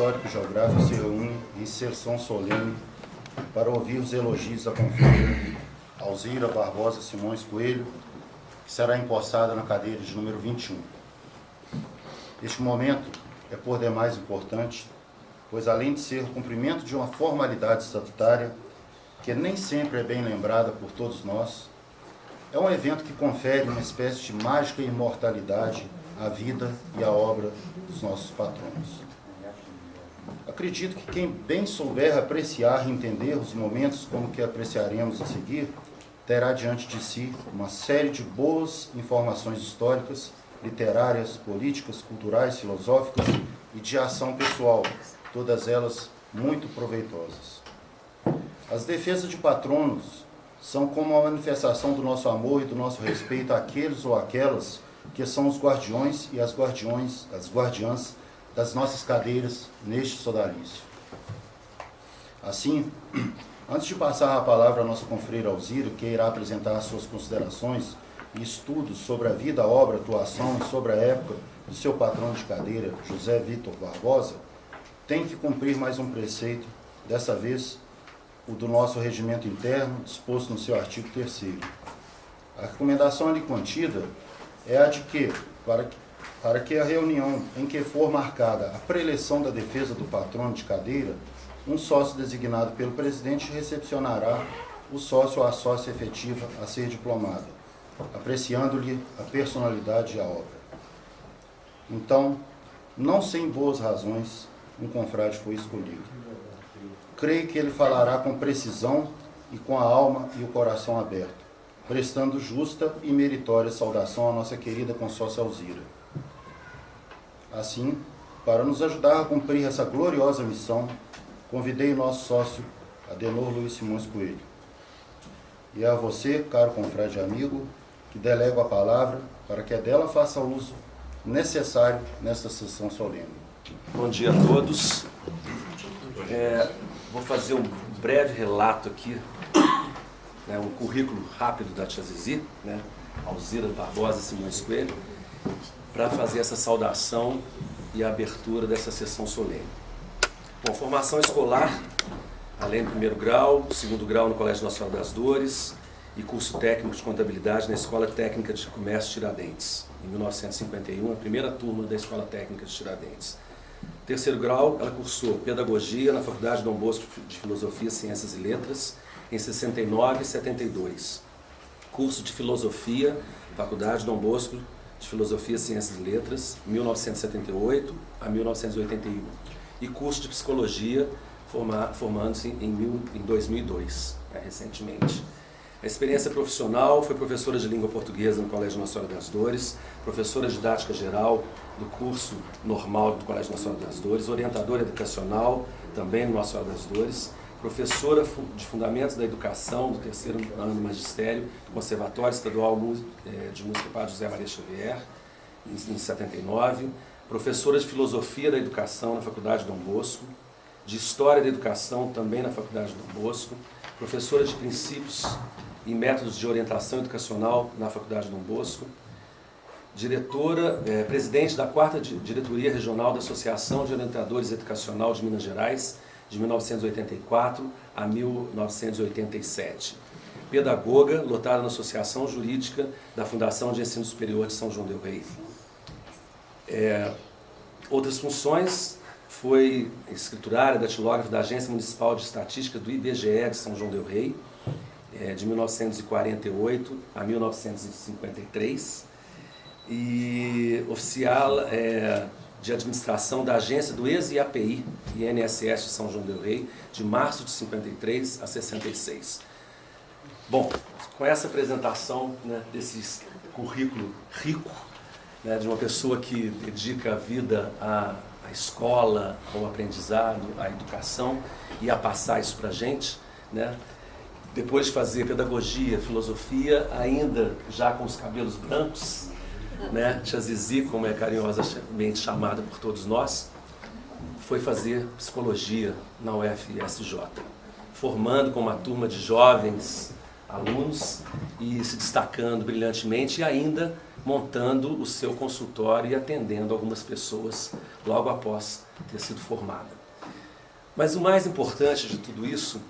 Histórico e Geográfico se reúne em sessão solene para ouvir os elogios da confreira Alzira Barbosa Simões Coelho, que será empossada na cadeira de número 21. Este momento é por demais importante, pois além de ser o cumprimento de uma formalidade estatutária, que nem sempre é bem lembrada por todos nós, é um evento que confere uma espécie de mágica imortalidade à vida e à obra dos nossos patronos. Acredito que quem bem souber apreciar e entender os momentos como que apreciaremos a seguir, terá diante de si uma série de boas informações históricas, literárias, políticas, culturais, filosóficas e de ação pessoal, todas elas muito proveitosas. As defesas de patronos são como uma manifestação do nosso amor e do nosso respeito àqueles ou aquelas que são os guardiões e as guardiãs das nossas cadeiras neste sodalício. Assim, antes de passar a palavra à nossa confreira Alzira, que irá apresentar as suas considerações e estudos sobre a vida, obra, atuação e sobre a época do seu patrono de cadeira, José Vitor Barbosa, tem que cumprir mais um preceito, dessa vez o do nosso regimento interno, disposto no seu artigo 3º. A recomendação ali contida é a de que, para que a reunião em que for marcada a preeleição da defesa do patrono de cadeira, um sócio designado pelo presidente recepcionará o sócio ou a sócia efetiva a ser diplomada, apreciando-lhe a personalidade e a obra. Então, não sem boas razões, um confrade foi escolhido. Creio que ele falará com precisão e com a alma e o coração aberto, prestando justa e meritória saudação à nossa querida consórcia Alzira. Assim, para nos ajudar a cumprir essa gloriosa missão, convidei o nosso sócio, Adenor Luiz Simões Coelho. E é a você, caro confrade e amigo, que delego a palavra para que dela faça uso necessário nesta sessão solene. Bom dia a todos. Vou fazer um breve relato aqui, um currículo rápido da tia Zizi, Alzira Barbosa Simões Coelho, para fazer essa saudação e a abertura dessa sessão solene. Bom, formação escolar, além do 1º grau, 2º grau no Colégio Nossa Senhora das Dores e curso técnico de contabilidade na Escola Técnica de Comércio Tiradentes, em 1951, a primeira turma da Escola Técnica de Tiradentes. 3º grau, ela cursou Pedagogia na Faculdade Dom Bosco de Filosofia, Ciências e Letras, em 69 e 72. Curso de Filosofia, Faculdade Dom Bosco de Filosofia, Ciências e Letras, 1978 a 1981. E curso de Psicologia, formando-se em 2002, recentemente. A experiência profissional: foi professora de língua portuguesa no Colégio Nossa Senhora das Dores, professora de didática geral do curso normal do Colégio Nossa Senhora das Dores, orientadora educacional também no Nossa Senhora das Dores, professora de Fundamentos da Educação do 3º ano do Magistério do Conservatório Estadual de Música Padre José Maria Xavier, em 79, professora de Filosofia da Educação na Faculdade Dom Bosco, de História da Educação também na Faculdade Dom Bosco, professora de Princípios e Métodos de Orientação Educacional na Faculdade Dom Bosco, presidente da 4ª Diretoria Regional da Associação de Orientadores Educacional de Minas Gerais, de 1984 a 1987. Pedagoga, lotada na Associação Jurídica da Fundação de Ensino Superior de São João del Rei. Outras funções: foi escriturária, datilógrafa da Agência Municipal de Estatística do IBGE de São João del Rei, de 1948 a 1953, e oficial de administração da agência do ex-IAPI, INSS de São João del Rei, de março de 53 a 66. Bom, com essa apresentação desse currículo rico, de uma pessoa que dedica a vida à escola, ao aprendizado, à educação e a passar isso para a gente, depois de fazer pedagogia, filosofia, ainda já com os cabelos brancos, tia Zizi, como é carinhosamente chamada por todos nós, foi fazer psicologia na UFSJ, formando com uma turma de jovens alunos e se destacando brilhantemente, e ainda montando o seu consultório e atendendo algumas pessoas logo após ter sido formada. Mas o mais importante de tudo isso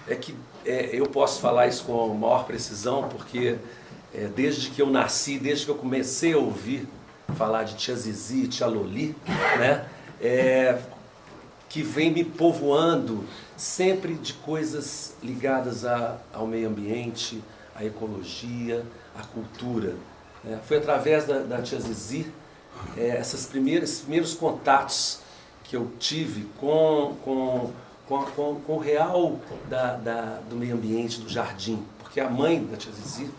é que eu posso falar isso com maior precisão, porque desde que eu nasci, desde que eu comecei a ouvir falar de tia Zizi, tia Loli, né, que vem me povoando sempre de coisas ligadas ao meio ambiente, à ecologia, à cultura. Foi através da tia Zizi, esses primeiros contatos que eu tive com o real do meio ambiente, do jardim. Porque a mãe da tia Zizi,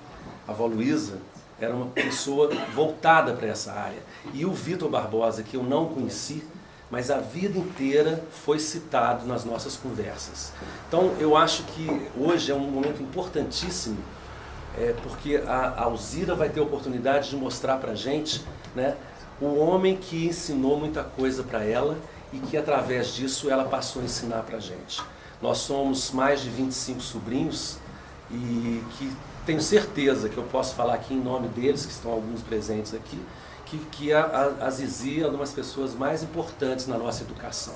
a avó Luísa, era uma pessoa voltada para essa área. E o Vitor Barbosa, que eu não conheci, mas a vida inteira foi citado nas nossas conversas. Então, eu acho que hoje é um momento importantíssimo, porque a Alzira vai ter a oportunidade de mostrar para a gente, né, o homem que ensinou muita coisa para ela e que, através disso, ela passou a ensinar para a gente. Nós somos mais de 25 sobrinhos e que tenho certeza que eu posso falar aqui em nome deles, que estão alguns presentes aqui, que a Zizi é uma das pessoas mais importantes na nossa educação.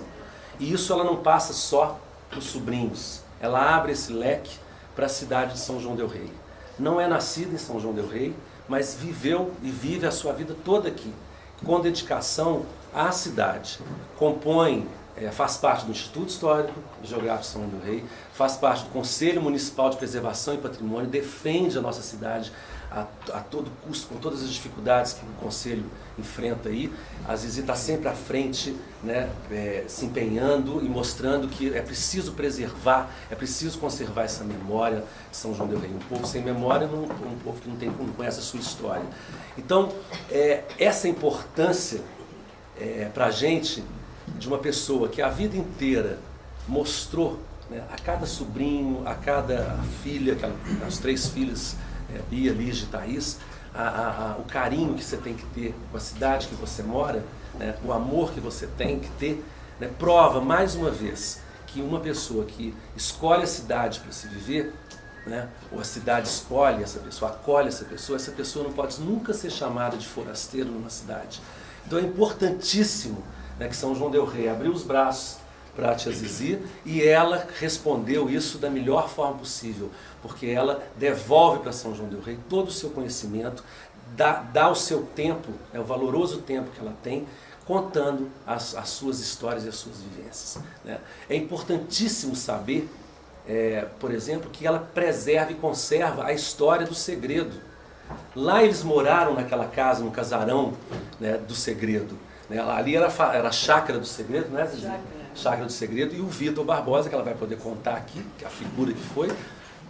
E isso ela não passa só para os sobrinhos, ela abre esse leque para a cidade de São João del Rei. Não é nascida em São João del Rei, mas viveu e vive a sua vida toda aqui, com dedicação à cidade. Compõe, faz parte do Instituto Histórico e Geográfico de São João del Rei, faz parte do Conselho Municipal de Preservação e Patrimônio, defende a nossa cidade a todo custo, com todas as dificuldades que o Conselho enfrenta aí. A Zizi está sempre à frente, né, se empenhando e mostrando que é preciso preservar, é preciso conservar essa memória de São João del Rei. Um povo sem memória é um povo que não conhece a sua história. Então, essa importância para a gente, de uma pessoa que a vida inteira mostrou, né, a cada sobrinho, a cada filha, as 3 filhas, Bia, Lígia e Thaís, o carinho que você tem que ter com a cidade que você mora, né, o amor que você tem que ter, né, prova mais uma vez que uma pessoa que escolhe a cidade para se viver, né, ou a cidade escolhe essa pessoa, acolhe essa pessoa não pode nunca ser chamada de forasteiro numa cidade. Então é importantíssimo, né, que São João del Rei abriu os braços para a tia Zizi e ela respondeu isso da melhor forma possível, porque ela devolve para São João del Rei todo o seu conhecimento, dá o seu tempo, o valoroso tempo que ela tem, contando as suas histórias e as suas vivências, né? É importantíssimo saber, por exemplo, que ela preserva e conserva a história do segredo. Lá eles moraram naquela casa, no casarão, né, do segredo. Né? Ali era a chácara do segredo, né, Zizi? Chácara do Segredo, e o Vitor Barbosa, que ela vai poder contar aqui, que é a figura que foi,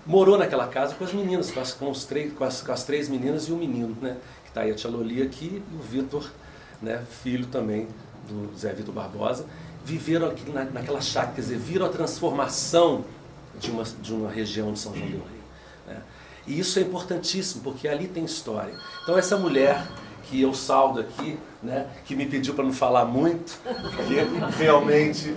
morou naquela casa com as meninas, com as 3 meninas e um menino, né, que está aí a tia Loli aqui, e o Vitor, né, filho também do Zé Vitor Barbosa, viveram aqui naquela chácara, quer dizer, viram a transformação de uma região de São João del Rei, né? E isso é importantíssimo, porque ali tem história. Então essa mulher que eu saldo aqui, né, que me pediu para não falar muito, porque realmente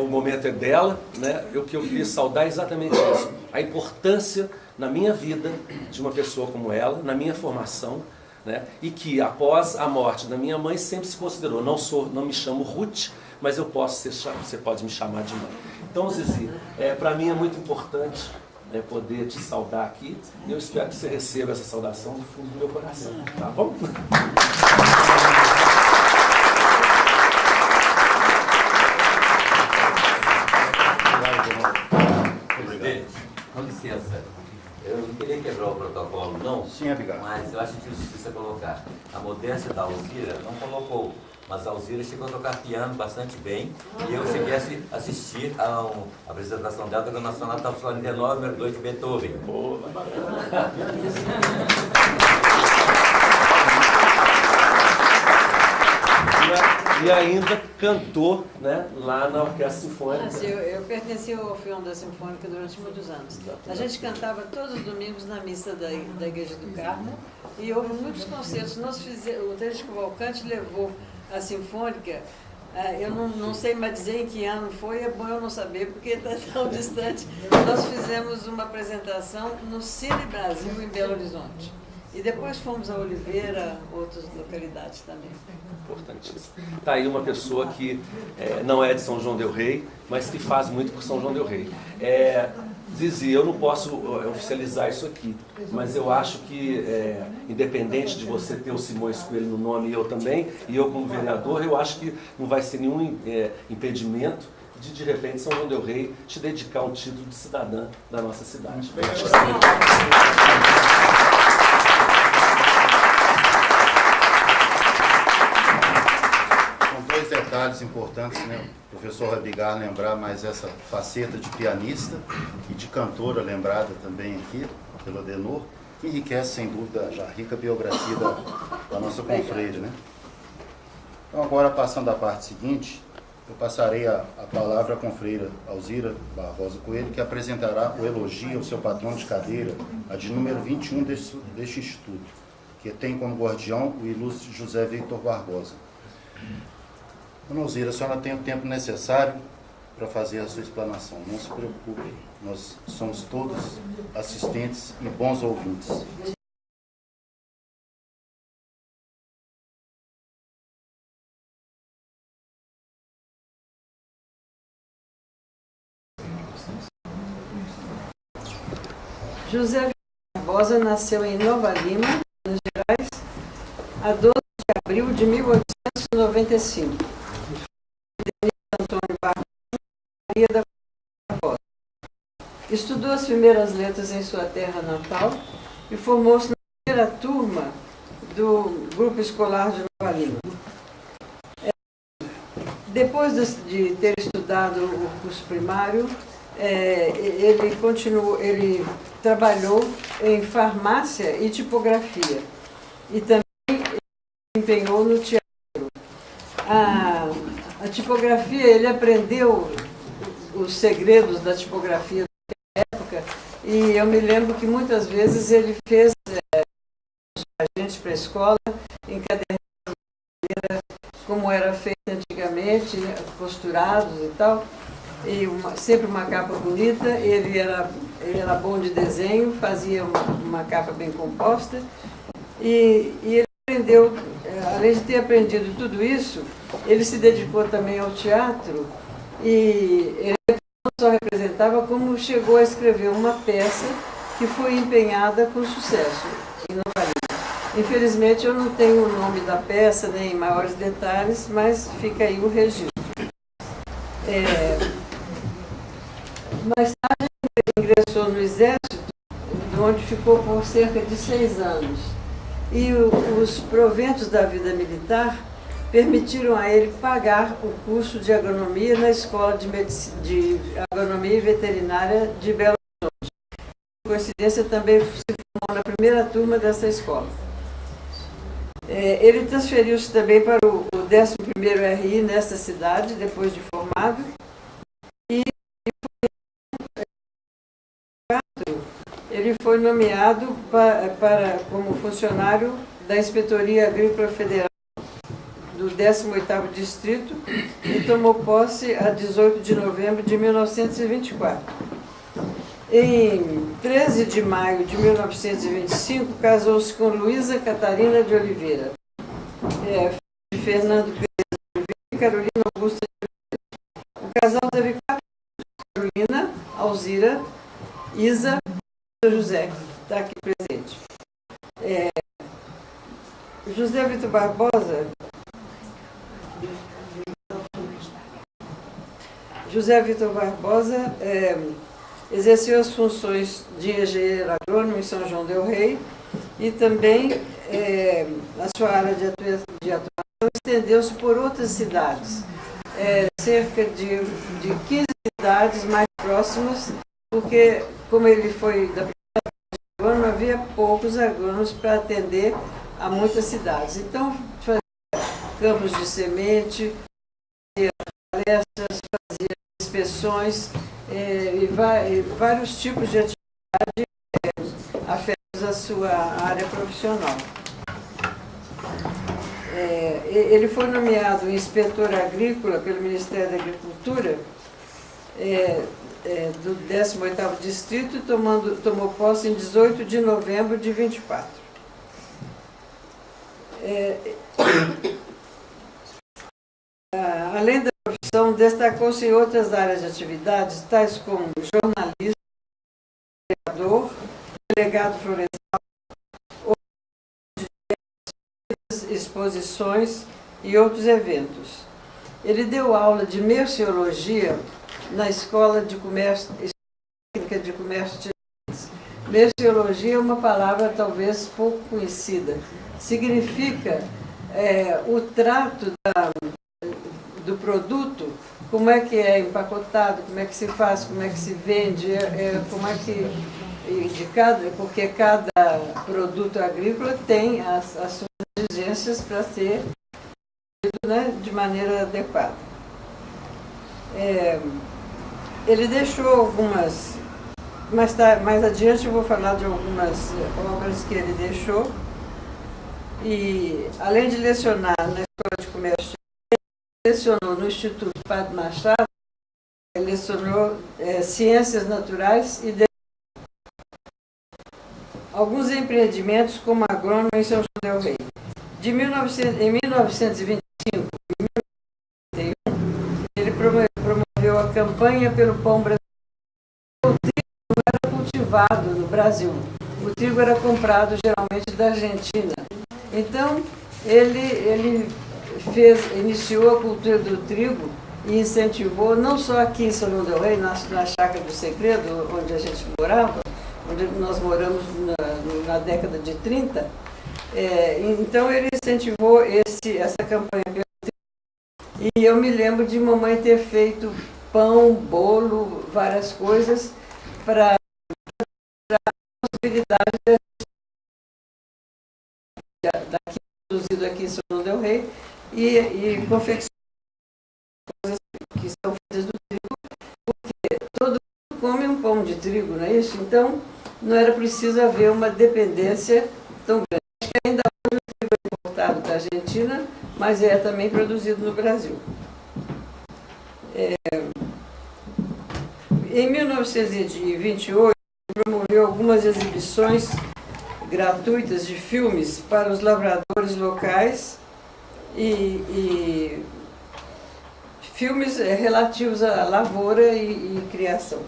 o momento é dela, né, o que eu queria saudar é exatamente isso, a importância na minha vida de uma pessoa como ela, na minha formação, né, e que após a morte da minha mãe sempre se considerou, não me chamo Ruth, mas você pode me chamar de mãe. Então, Zizi, para mim é muito importante poder te saudar aqui, e eu espero que você receba essa saudação do fundo do meu coração, tá bom? Presidente, com licença, eu não queria quebrar o protocolo não, Sim, Abigail. mas eu acho que justiça colocar. A modéstia da Alzira não colocou, mas a Alzira chegou a tocar piano bastante bem, e eu cheguei a assistir a apresentação dela, tocando na Sonata 49, número 2 de Beethoven. Boa. E ainda cantou, né, lá na Orquestra Sinfônica. Eu pertenci ao Orfeão da Sinfônica durante muitos anos. A gente cantava todos os domingos na missa da Igreja do Carmo e houve muitos concertos. O Teixeira Cavalcante levou a Sinfônica, eu não sei mais dizer em que ano foi, é bom eu não saber porque está tão distante. Nós fizemos uma apresentação no Cine Brasil, em Belo Horizonte. E depois fomos a Oliveira, outras localidades também. Importantíssimo. Está aí uma pessoa que não é de São João del Rei, mas que faz muito por São João del Rei. Zizi, eu não posso oficializar isso aqui, mas eu acho que, independente de você ter o Simões Coelho no nome e eu também, e eu como vereador, eu acho que não vai ser nenhum impedimento de repente, São João del Rei te dedicar um título de cidadã da nossa cidade. Dois detalhes importantes, né? O professor Rabigar lembrar mais essa faceta de pianista e de cantora lembrada também aqui pelo Adenor, que enriquece sem dúvida já a rica biografia da nossa confreira, né? Então agora, passando à parte seguinte, eu passarei a palavra à confreira Alzira Barbosa Coelho, que apresentará o elogio ao seu patrão de cadeira, a de número 21 deste instituto, que tem como guardião o ilustre José Victor Barbosa. Dona Alzira, a senhora tem o tempo necessário para fazer a sua explanação. Não se preocupe, nós somos todos assistentes e bons ouvintes. José Victor Barbosa nasceu em Nova Lima, Minas Gerais, a 12 de abril de 1895. Antônio Maria da Barbosa. Estudou as primeiras letras em sua terra natal e formou-se na primeira turma do grupo escolar de Nova Lima. Depois de ter estudado o curso primário, ele trabalhou em farmácia e tipografia e também empenhou no teatro. A tipografia, ele aprendeu os segredos da tipografia da época e eu me lembro que muitas vezes ele fez a gente para a escola em cadernos como era feito antigamente, costurados e tal, e sempre uma capa bonita. Ele era bom de desenho, fazia uma capa bem composta e ele aprendeu, além de ter aprendido tudo isso, ele se dedicou também ao teatro e ele não só representava, como chegou a escrever uma peça que foi empenhada com sucesso em Nova Lima. Infelizmente eu não tenho o nome da peça nem maiores detalhes, mas fica aí o registro. Mais tarde ele ingressou no Exército, onde ficou por cerca de 6 anos. E os proventos da vida militar permitiram a ele pagar o curso de agronomia na Escola de Agronomia e Veterinária de Belo Horizonte. Por coincidência, também se formou na primeira turma dessa escola. Ele transferiu-se também para o 11º RI nesta cidade, depois de formado, e ele foi nomeado como funcionário da Inspetoria Agrícola Federal do 18º Distrito e tomou posse a 18 de novembro de 1924. Em 13 de maio de 1925, casou-se com Luísa Catarina de Oliveira, filha de Fernando Pereira de Oliveira e Carolina Augusta de Oliveira. O casal teve 4 filhos: Carolina, Alzira, Isa e José, que está aqui presente. José Victor Barbosa exerceu as funções de engenheiro agrônomo em São João del Rei e também a sua área de atuação estendeu-se por outras cidades, cerca de 15 cidades mais próximas, porque como ele foi da primeira agrônomo, havia poucos agrônomos para atender a muitas cidades. Então, fazia campos de semente, palestras, fazia inspeções e vários tipos de atividade afetos à sua área profissional. Ele foi nomeado inspetor agrícola pelo Ministério da Agricultura do 18º Distrito e tomou posse em 18 de novembro de 24. Além da profissão, destacou-se em outras áreas de atividades, tais como jornalista, vereador, delegado florestal, exposições e outros eventos. Ele deu aula de merceologia na Escola de Comércio, Técnica de Comércio de Tiradentes. Merceologia é uma palavra talvez pouco conhecida. Significa o trato do produto, como é que é empacotado, como é que se faz, como é que se vende, como é que porque cada produto agrícola tem as suas exigências para ser feito, né, de maneira adequada. Ele deixou algumas, mais adiante eu vou falar de algumas obras que ele deixou, e além de lecionar na Escola de Comércio, ele lecionou no Instituto Padre Machado, ele lecionou Ciências Naturais e alguns empreendimentos como agrônomo em São João del Rei. Em 1925 e 1931, ele promoveu a campanha pelo pão brasileiro. O trigo não era cultivado no Brasil. O trigo era comprado geralmente da Argentina. Então, ele iniciou a cultura do trigo e incentivou, não só aqui em São João del Rei, na Chácara do Segredo, onde a gente morava, onde nós moramos na década de 30, então ele incentivou essa campanha pelo trigo. E eu me lembro de mamãe ter feito pão, bolo, várias coisas para a possibilidade daqui, produzido aqui em São João del Rei, e confeccionar coisas que são feitas do trigo, porque todo mundo come um pão de trigo, não é isso? Então, não era preciso haver uma dependência tão grande. Ainda hoje o trigo é importado da Argentina, mas é também produzido no Brasil. Em 1928, promoveu algumas exibições gratuitas de filmes para os lavradores locais e filmes relativos à lavoura e criação.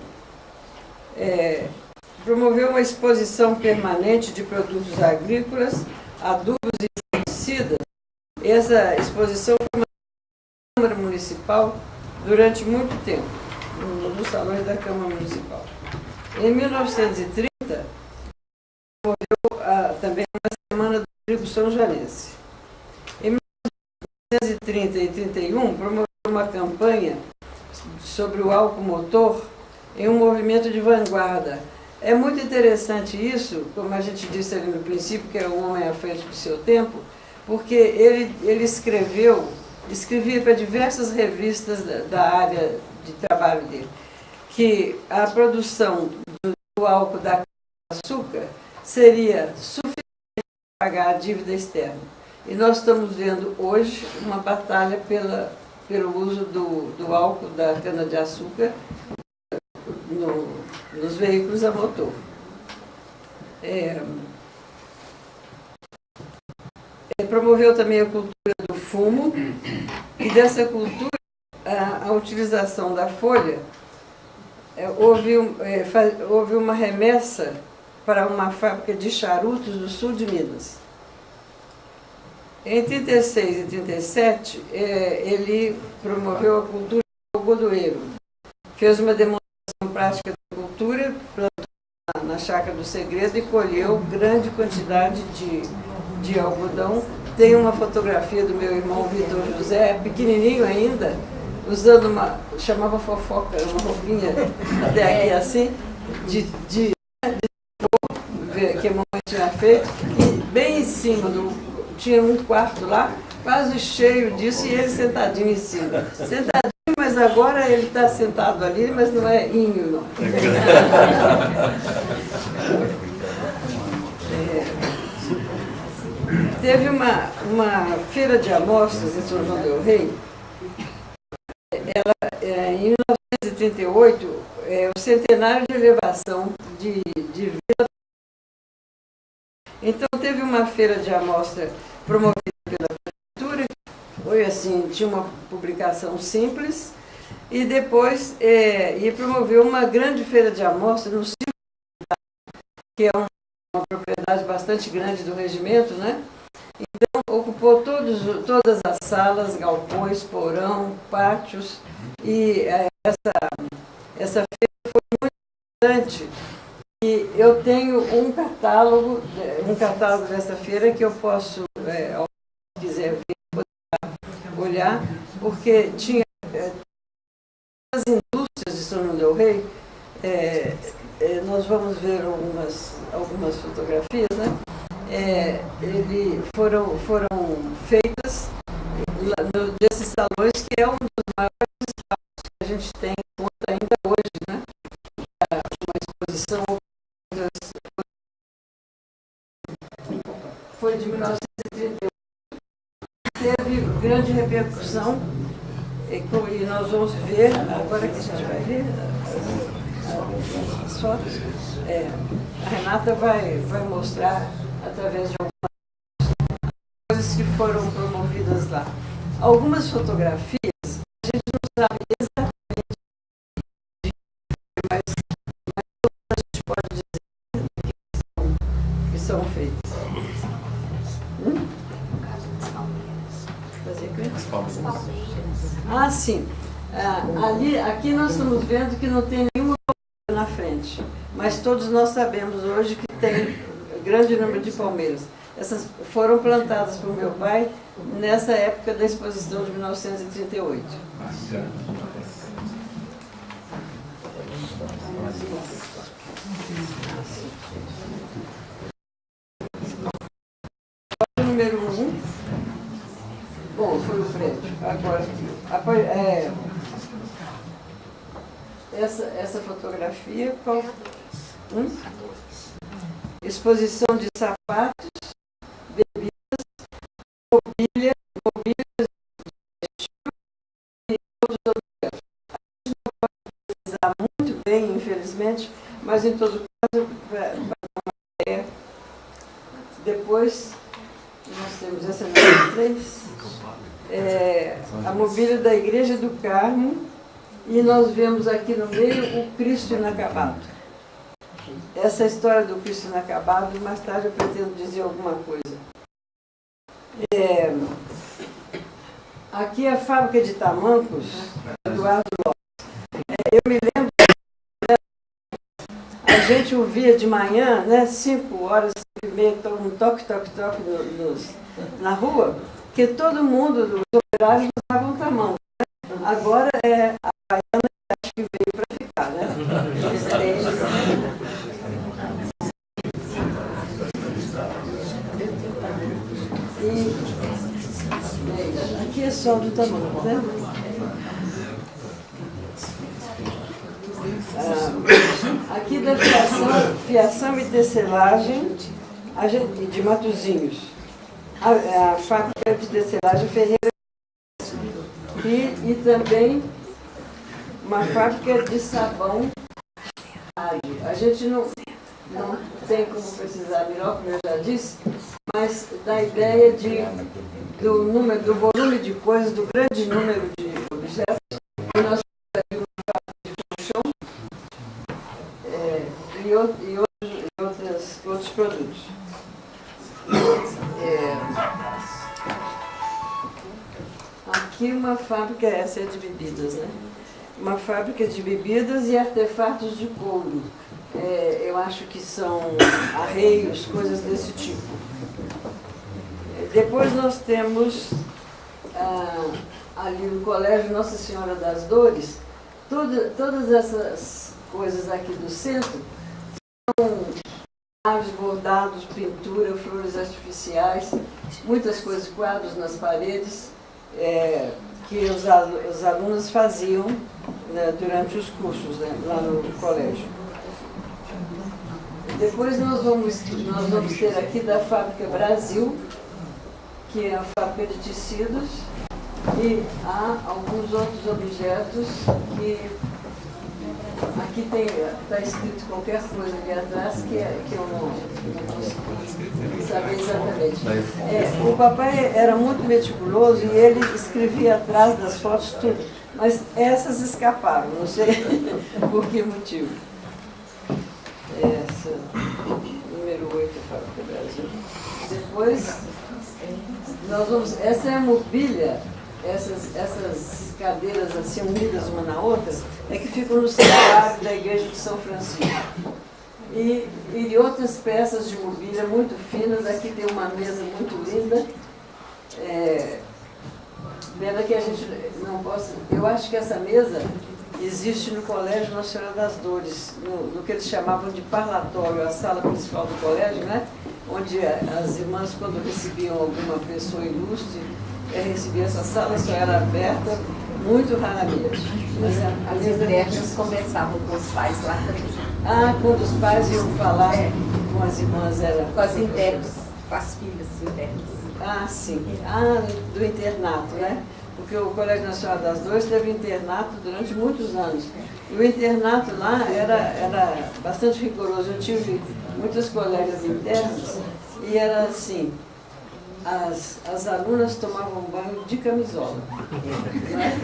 Promoveu uma exposição permanente de produtos agrícolas, adubos e inseticidas. Essa exposição foi uma Câmara Municipal durante muito tempo, nos salões da Câmara Municipal. Em 1930, promoveu também uma Semana do Trigo São Joanense. Em 1930 e 31, promoveu uma campanha sobre o álcool motor em um movimento de vanguarda. É muito interessante isso, como a gente disse ali no princípio, que era um homem à frente do seu tempo, porque ele escrevia para diversas revistas da área de trabalho dele, que a produção do álcool da açúcar seria suficiente para pagar a dívida externa. E nós estamos vendo hoje uma batalha pelo uso do álcool da cana-de-açúcar nos veículos a motor. Promoveu também a cultura do fumo, e dessa cultura, a utilização da folha, houve uma remessa para uma fábrica de charutos do sul de Minas. Em 36 e 37, ele promoveu a cultura do algodoeiro. Fez uma demonstração prática da cultura, plantou na Chácara do Segredo e colheu grande quantidade de algodão. Tem uma fotografia do meu irmão Vitor José, pequenininho ainda, usando chamava fofoca, uma roupinha até aqui assim, que a mamãe tinha feito, e bem em cima, tinha um quarto lá, quase cheio disso, e ele sentadinho em cima. Sentadinho, mas agora ele está sentado ali, mas não é inho, não. Teve uma feira de amostras em São João del Rei. Em 1938, o centenário de elevação de Vila. Então teve uma feira de amostra promovida pela prefeitura, foi assim, tinha uma publicação simples, e depois promoveu uma grande feira de amostra no Circo, que é uma propriedade bastante grande do regimento, né? Então, ocupou todas as salas, galpões, porão, pátios, e essa feira foi muito importante. E eu tenho um catálogo dessa feira que eu posso, se quiser ver, poder olhar, porque tinha as indústrias de São João del Rei. Nós vamos ver algumas fotografias, né? Foram feitas desses salões, que é um dos maiores espaços que a gente tem conta ainda hoje, né? Uma exposição foi de 1938, teve grande repercussão, e nós vamos ver, agora que a gente vai ver as fotos, a Renata vai mostrar através de algumas coisas que foram promovidas lá. Algumas fotografias, a gente não sabe exatamente, mas a gente pode dizer que são feitas. Ah, sim. Aqui nós estamos vendo que não tem nenhuma na frente, mas todos nós sabemos hoje que tem grande número de palmeiras. Essas foram plantadas por meu pai nessa época da exposição de 1938. Número 1. Bom, foi o prédio. Agora, essa fotografia, exposição de sapatos, bebidas, mobília e outros objetos. A gente não pode precisar muito bem, infelizmente, mas em todo caso, depois nós temos essa número 3, a mobília da Igreja do Carmo, e nós vemos aqui no meio o Cristo inacabado. Essa história do Cristo inacabado, mais tarde eu pretendo dizer alguma coisa. Aqui é a fábrica de tamancos, Eduardo Lopes. Eu me lembro, a gente ouvia de manhã, né, 5 horas, 5h30, um toque na rua, que todo mundo, os operários, usavam tamanco. Agora a baiana acho que veio para ficar, né? E aqui é só do tamanco, né? Aqui da fiação e tecelagem de Matozinhos. A fábrica de tecelagem Ferreira e também uma fábrica de sabão. A gente não tem como precisar melhor, como eu já disse, mas da ideia do volume de coisas, do grande número de objetos que nós temos uma fábrica de colchão e outros produtos. Aqui uma fábrica, essa é de bebidas, né? Uma fábrica de bebidas e artefatos de couro. Eu acho que são arreios, coisas desse tipo. Depois nós temos ali no Colégio Nossa Senhora das Dores, todas essas coisas aqui do centro são aves, bordados, pintura, flores artificiais, muitas coisas, quadros nas paredes, que os alunos faziam, né, durante os cursos, né, lá no colégio. Depois nós vamos ter aqui da Fábrica Brasil, que é a fábrica de tecidos, e há alguns outros objetos que aqui está escrito qualquer coisa ali atrás que eu não consigo saber exatamente. O papai era muito meticuloso e ele escrevia atrás das fotos tudo. Mas essas escaparam, não sei por que motivo. Essa, número 8, Fábrica Brasil. Depois, nós vamos. Essa é a mobília, essas cadeiras assim unidas uma na outra, é que ficam no santuário da igreja de São Francisco. E outras peças de mobília muito finas. Aqui tem uma mesa muito linda. Pena que a gente não possa... Eu acho que essa mesa existe no Colégio Nossa Senhora das Dores, no que eles chamavam de parlatório, a sala principal do colégio, né? Onde as irmãs, quando recebiam alguma pessoa ilustre, recebiam essa sala, só era aberta muito raramente. Mas As internas conversavam com os pais lá também. quando os pais iam falar com as irmãs, era... Com as internas, com as filhas internas. Sim. Do internato, né? Porque o Colégio Nacional das Dores teve internato durante muitos anos. E o internato lá era bastante rigoroso. Eu tive muitas colegas internas e era assim, as alunas tomavam banho de camisola. Né?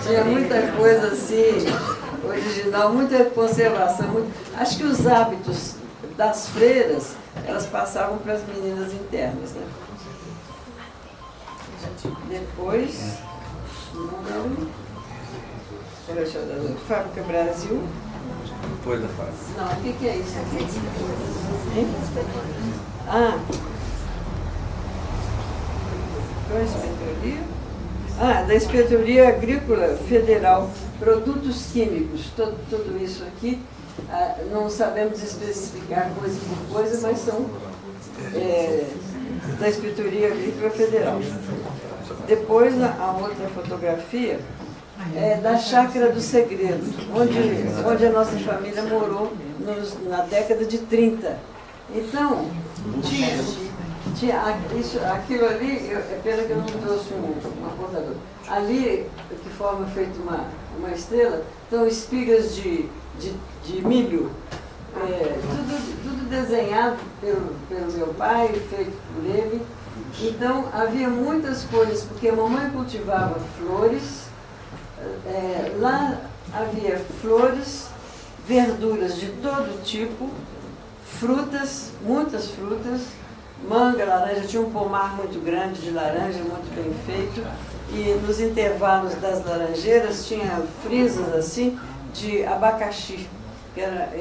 Tinha muita coisa assim, original, muita conservação. Acho que os hábitos das freiras, elas passavam para as meninas internas, né? Depois, Fábrica Brasil. Depois da fase. Não, o que é isso aqui? Qual é a inspetoria? Da Inspetoria Agrícola Federal, Produtos Químicos, tudo isso aqui. Não sabemos especificar coisa por coisa, mas são da Inspetoria Agrícola Federal. Depois, a outra fotografia é da Chácara do Segredo, onde a nossa família morou na década de 30. Então, aquilo ali, é pena que eu não trouxe um apontador. Ali, que forma feito uma estrela, estão espigas de milho, tudo desenhado pelo meu pai, feito por ele. Então, havia muitas coisas, porque a mamãe cultivava flores, lá havia flores, verduras de todo tipo, frutas, muitas frutas, manga, laranja, tinha um pomar muito grande de laranja, muito bem feito, e nos intervalos das laranjeiras tinha frisas assim de abacaxi, que era,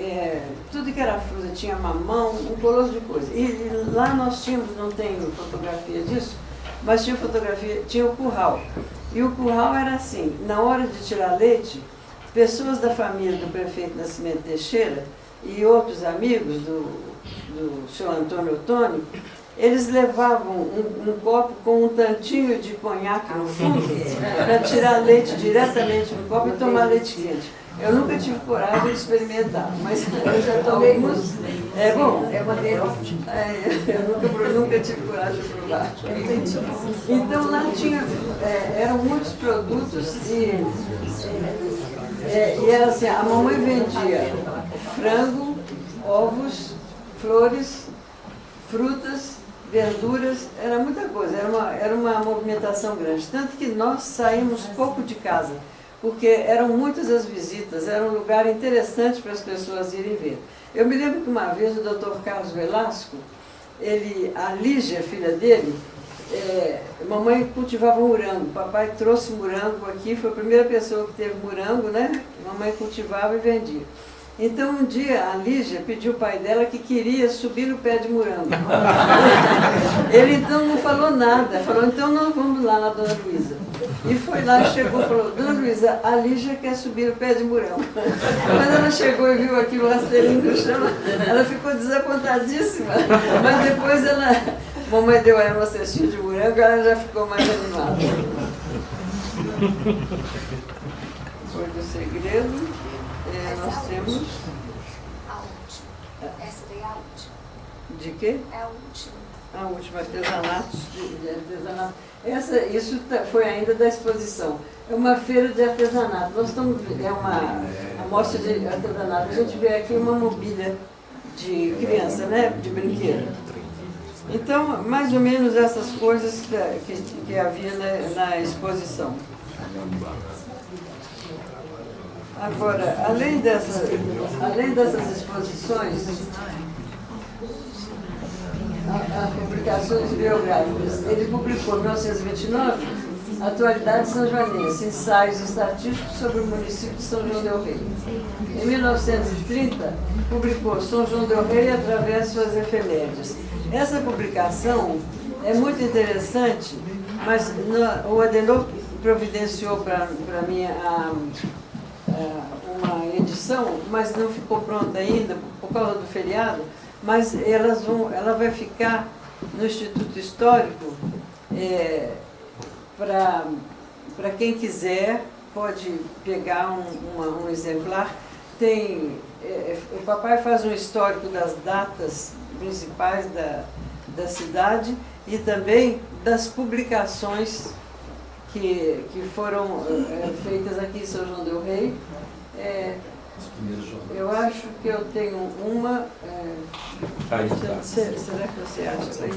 tudo que era fruta, tinha mamão, um colosso de coisa. E lá nós tínhamos, não tenho fotografia disso, mas tinha fotografia, tinha o curral. E o curral era assim, na hora de tirar leite, pessoas da família do prefeito Nascimento Teixeira e outros amigos do senhor Antônio Ottoni, eles levavam um copo com um tantinho de conhaque no fundo para tirar leite diretamente no copo e tomar leite quente. Eu nunca tive coragem de experimentar, mas eu já tomei muitos. É bom? É uma delícia. Eu nunca tive coragem de provar. Então lá tinha, eram muitos produtos e era assim, a mamãe vendia frango, ovos, flores, frutas, verduras, era muita coisa, era uma movimentação grande. Tanto que nós saímos pouco de casa, porque eram muitas as visitas, era um lugar interessante para as pessoas irem ver. Eu me lembro que uma vez o Dr. Carlos Velasco, a Lígia, filha dele, mamãe cultivava morango, papai trouxe morango aqui, foi a primeira pessoa que teve morango, né? Mamãe cultivava e vendia. Então um dia a Lígia pediu ao pai dela que queria subir no pé de morango. Ele então não falou nada, falou, então nós vamos lá na Dona Luísa. E foi lá, chegou e falou, Dona Luísa, a Lígia quer subir no pé de morango. Quando ela chegou e viu aquilo rasteirinho no chão, ela ficou desapontadíssima. Mas depois mamãe deu a ela uma cestinha de morango, ela já ficou mais animada. Foi do segredo. Nós temos... A última. Essa daí é a última. De quê? É a última. A última, artesanatos de artesanato. Isso foi ainda da exposição. É uma feira de artesanato. Nós estamos... É uma amostra de artesanato. A gente vê aqui uma mobília de criança, né? De brinquedo. Então, mais ou menos essas coisas que havia na exposição. Agora, além dessas exposições, as publicações biográficas, ele publicou em 1929 Atualidades São Joanense, ensaios estatísticos sobre o município de São João del Rei. Em 1930, publicou São João del Rei através de suas efemérides. Essa publicação é muito interessante, mas o Adenor providenciou para mim uma edição, mas não ficou pronta ainda por causa do feriado, mas ela vai ficar no Instituto Histórico. Para quem quiser, pode pegar um exemplar. O papai faz um histórico das datas principais da cidade e também das publicações que foram feitas aqui em São João del Rei. Eu acho que eu tenho uma. Será que você acha aí?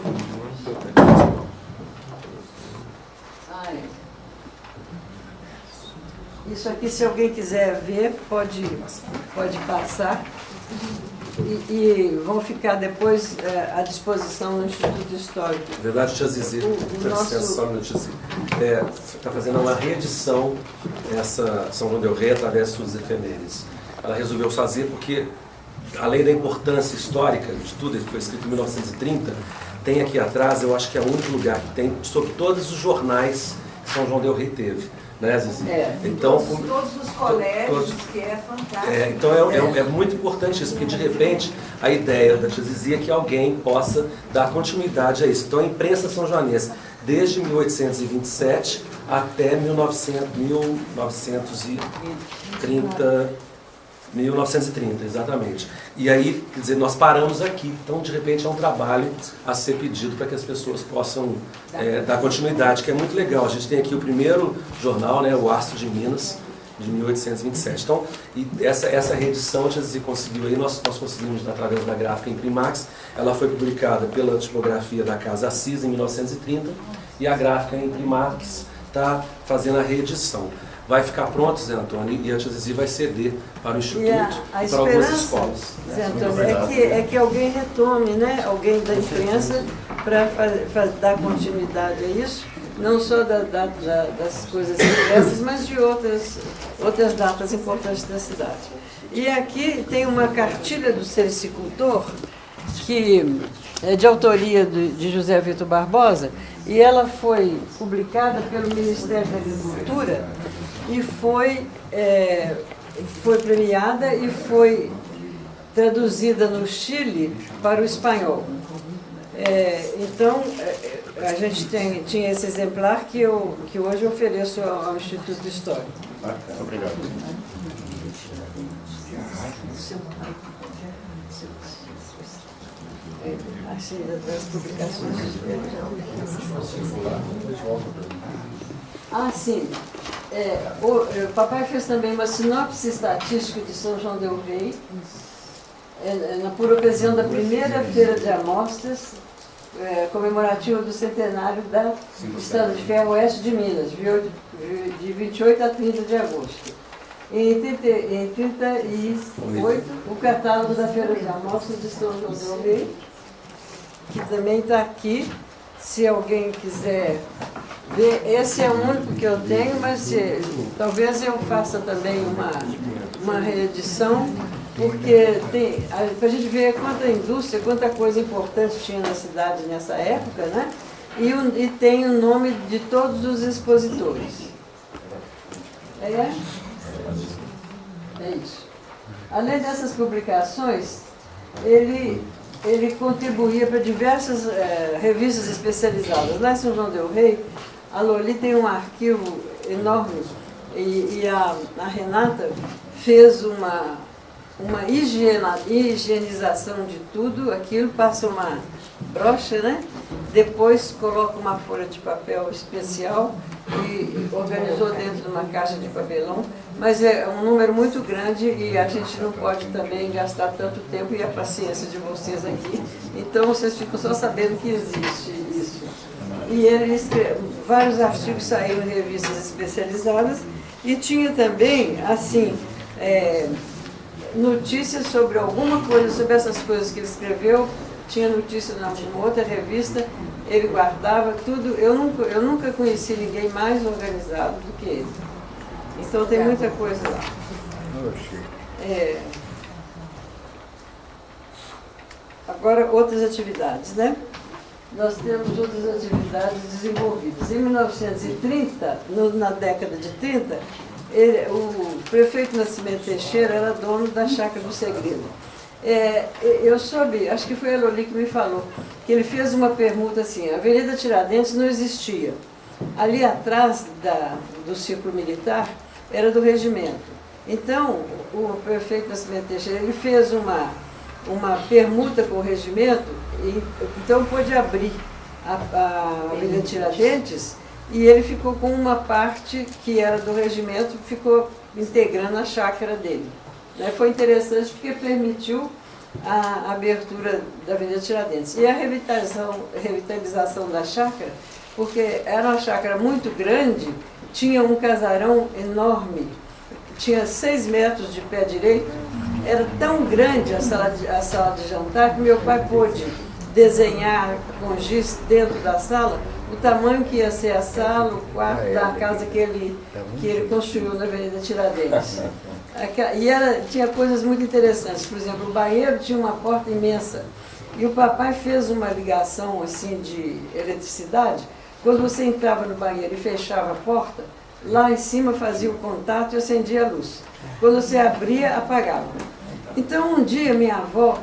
Isso aqui, se alguém quiser ver, pode passar. E vão ficar depois à disposição no Instituto Histórico. Verdade, tia Zizi, está fazendo uma reedição dessa São João del Rei através de suas efemérides. Ela resolveu fazer porque, além da importância histórica de tudo, ele foi escrito em 1930, tem aqui atrás, eu acho que é o único lugar que tem sobre todos os jornais que São João del Rei teve. Né, Zizi? Então, todos os colégios, que é fantástico. Então é muito importante isso, porque de repente a ideia da tia Zizi é que alguém possa dar continuidade a isso. Então a imprensa são joanense, desde 1827 até 1930, exatamente. E aí, quer dizer, nós paramos aqui. Então, de repente, é um trabalho a ser pedido para que as pessoas possam dar continuidade, que é muito legal. A gente tem aqui o primeiro jornal, né, o Astro de Minas, de 1827. Então, e essa reedição a gente conseguiu aí, nós conseguimos através da gráfica Imprimax. Ela foi publicada pela tipografia da Casa Assis em 1930 e a gráfica Imprimax está fazendo a reedição. Vai ficar pronto, Zé Antônio, e a tia Zizi vai ceder para o Instituto e para algumas escolas. Zé Antônio, é que alguém retome, né? Alguém da imprensa, para dar continuidade a isso, não só das coisas impressas, mas de outras datas importantes da cidade. E aqui tem uma cartilha do sericicultor, que é de autoria de José Vitor Barbosa, e ela foi publicada pelo Ministério da Agricultura e foi premiada e foi traduzida no Chile para o espanhol. Então, a gente tinha esse exemplar que hoje eu ofereço ao Instituto Histórico. Obrigado. Assim, das publicações. Sim. O papai fez também uma sinopse estatística de São João del Rei, por ocasião da primeira feira de amostras, comemorativa do centenário da Estrada de Ferro Oeste de Minas, de 28 a 30 de agosto. Em 38, o catálogo da feira de amostras de São João del Rei, que também está aqui, se alguém quiser ver. Esse é o único que eu tenho, mas talvez eu faça também uma reedição, porque para a gente ver quanta indústria, quanta coisa importante tinha na cidade nessa época, né? E tem o nome de todos os expositores. É isso. Além dessas publicações, ele contribuía para diversas revistas especializadas. Lá em São João del Rei, a Loli tem um arquivo enorme e a Renata fez uma higienização de tudo, aquilo passa uma brocha, né? Depois coloca uma folha de papel especial e organizou dentro de uma caixa de papelão, mas é um número muito grande e a gente não pode também gastar tanto tempo e a paciência de vocês aqui. Então vocês ficam só sabendo que existe isso. E ele vários artigos saíram em revistas especializadas e tinha também, assim, notícias sobre alguma coisa, sobre essas coisas que ele escreveu, tinha notícia numa outra revista, ele guardava tudo. Eu nunca conheci ninguém mais organizado do que ele. Então tem muita coisa lá. Agora, outras atividades, né? Nós temos outras atividades desenvolvidas. Em 1930, na década de 30, o prefeito Nascimento Teixeira era dono da Chácara do Segredo. Eu soube, acho que foi a Loli que me falou, que ele fez uma permuta assim: a Avenida Tiradentes não existia. Ali atrás do Círculo Militar era do regimento. Então, o prefeito Nascimento Teixeira ele fez uma permuta com o regimento, e então pôde abrir a Avenida Tiradentes, e ele ficou com uma parte que era do regimento, ficou integrando a chácara dele. Foi interessante porque permitiu a abertura da Avenida Tiradentes. E a revitalização da chácara, porque era uma chácara muito grande, tinha um casarão enorme, tinha 6 metros de pé direito, era tão grande a sala de jantar que meu pai pôde desenhar com giz dentro da sala o tamanho que ia ser a sala, o quarto da casa que ele construiu na Avenida Tiradentes. E tinha coisas muito interessantes. Por exemplo, o banheiro tinha uma porta imensa. E o papai fez uma ligação assim de eletricidade. Quando você entrava no banheiro e fechava a porta, lá em cima fazia o contato e acendia a luz. Quando você abria, apagava. Então, um dia, minha avó,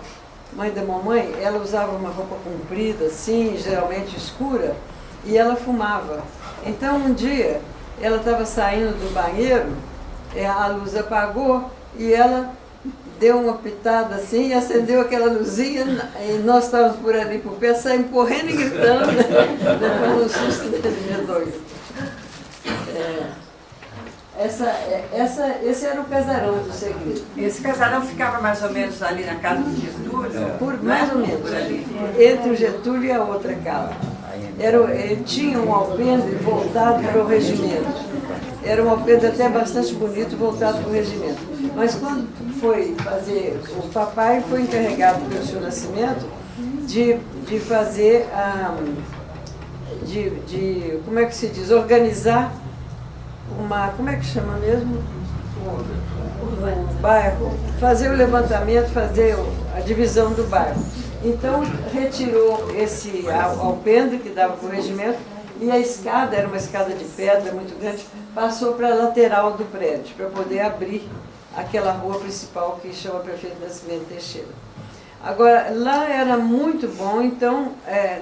mãe da mamãe, ela usava uma roupa comprida, assim, geralmente escura, e ela fumava. Então, um dia, ela estava saindo do banheiro, a luz apagou e ela deu uma pitada assim e acendeu aquela luzinha, e nós estávamos por ali por perto, saímos correndo e gritando, depois do susto dele medonho. Esse era o casarão do Segredo. Esse casarão ficava mais ou menos ali na casa do Getúlio? Mais ou menos, por ali. Entre o Getúlio e a outra casa. Ele tinha um alpendre voltado para o regimento. Era um alpendre até bastante bonito, voltado para o regimento. Mas quando foi fazer, o papai foi encarregado pelo seu Nascimento de fazer, como é que se diz, organizar como é que chama mesmo? O bairro, fazer o levantamento, fazer a divisão do bairro. Então, retirou esse alpendre que dava para o regimento, e a escada, era uma escada de pedra muito grande, passou para a lateral do prédio, para poder abrir aquela rua principal que chama Prefeito Nascimento Teixeira. Agora, lá era muito bom, então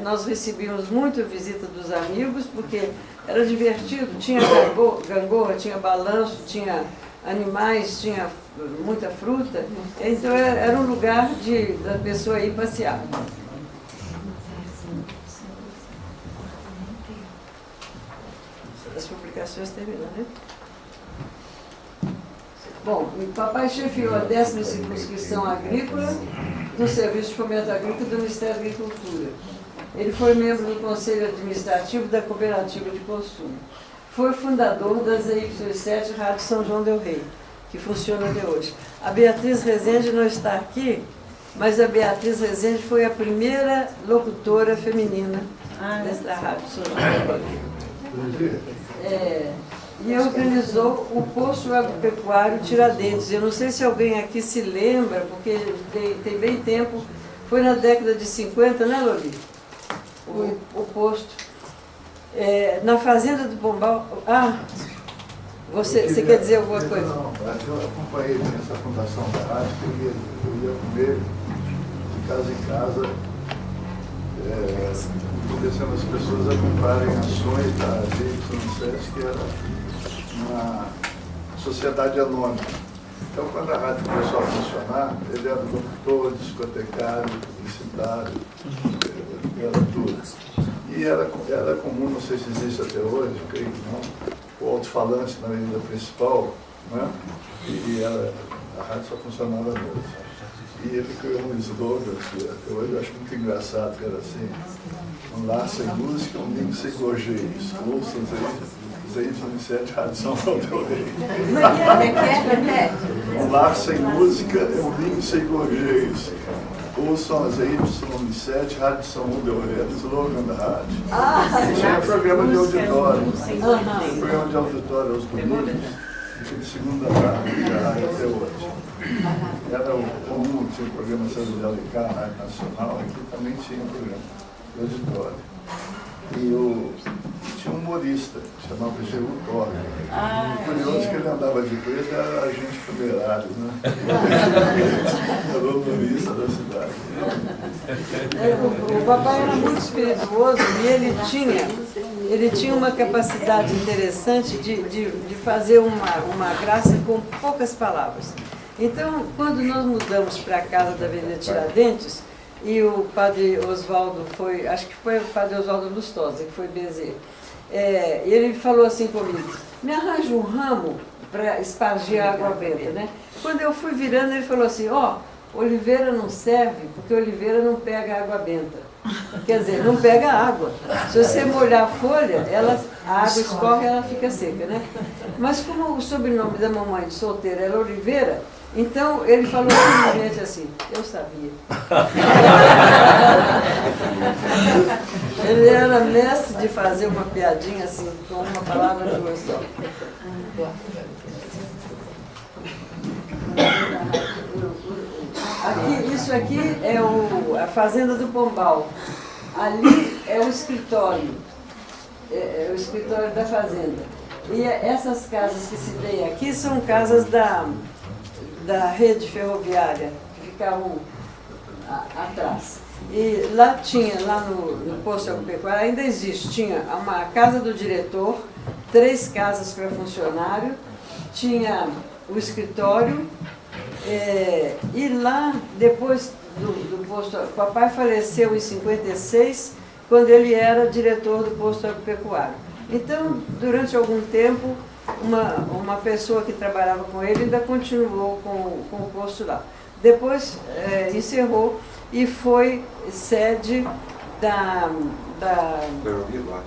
nós recebíamos muita visita dos amigos, porque era divertido, tinha gangorra, tinha balanço, tinha animais, tinha muita fruta, então era um lugar da pessoa ir passear. As publicações terminam, né? Bom, o papai chefiou a 10ª circunscrição agrícola do Serviço de Fomento Agrícola do Ministério da Agricultura. Ele foi membro do Conselho Administrativo da Cooperativa de Consumo. Foi fundador da ZY7 Rádio São João del Rei, que funciona até hoje. A Beatriz Rezende não está aqui, mas a Beatriz Rezende foi a primeira locutora feminina desta Rádio São João del Rei. E organizou o Posto Agropecuário Tiradentes. Eu não sei se alguém aqui se lembra, porque tem bem tempo, foi na década de 50, né, Loli? O posto. Na Fazenda do Pombal. Você quer dizer alguma coisa? Não, eu acompanhei nessa fundação da rádio, eu ia comer de casa em casa, convencendo as pessoas a comprarem ações da ZY7, que era uma sociedade anônima. Então, quando a rádio começou a funcionar, ele era locutor, discotecário, publicitário, era tudo. E era comum, não sei se existe até hoje, creio que não, o alto-falante na avenida principal, né? E a rádio só funcionava à noite. E ele criou um slogan, que até hoje eu acho muito engraçado, que era assim: um lar sem música, um ninho sem gorjeios. Ouçam ZY7, Rádio São Paulo do Rei. Um lar sem música é um ninho sem gorjeios. Ouçam a ZY7, Rádio São Paulo do Rei, era o slogan da rádio. Tinha programa de auditório. Programa de auditório aos domingos, de segunda tarde, até hoje. Era o comum, tinha o programa Celular de Cá, Rádio Nacional, aqui também tinha um programa de auditório. E tinha um humorista, chamava Jeru Torre. O curioso é que ele andava de preto, era agente funerário, né? Era o humorista da cidade. O papai era muito espirituoso e ele tinha uma capacidade interessante de fazer uma graça com poucas palavras. Então, quando nós mudamos para a casa da Avenida Tiradentes, e o padre Oswaldo foi, acho que foi o padre Oswaldo Lustosa, que foi Bezerra, ele falou assim comigo: me arranja um ramo para espargir a água benta, né? Quando eu fui virando, ele falou assim: oliveira não serve, porque oliveira não pega água benta. Quer dizer, não pega água. Se você molhar a folha, a água escorre e ela fica seca, né? Mas como o sobrenome da mamãe de solteira era Oliveira, então ele falou simplesmente assim: eu sabia. Ele era mestre de fazer uma piadinha assim, com uma palavra de uma só. Isso aqui é a Fazenda do Pombal. Ali é o escritório. É o escritório da fazenda. E essas casas que se tem aqui são casas da rede ferroviária, que ficavam atrás. E lá no posto agropecuário, ainda existe, tinha uma casa do diretor, 3 casas para funcionário, tinha o escritório, e lá, depois do posto, o papai faleceu em 56, quando ele era diretor do posto agropecuário. Então, durante algum tempo, uma pessoa que trabalhava com ele ainda continuou com o posto lá. Depois encerrou e foi sede da Ferrovia do Aço.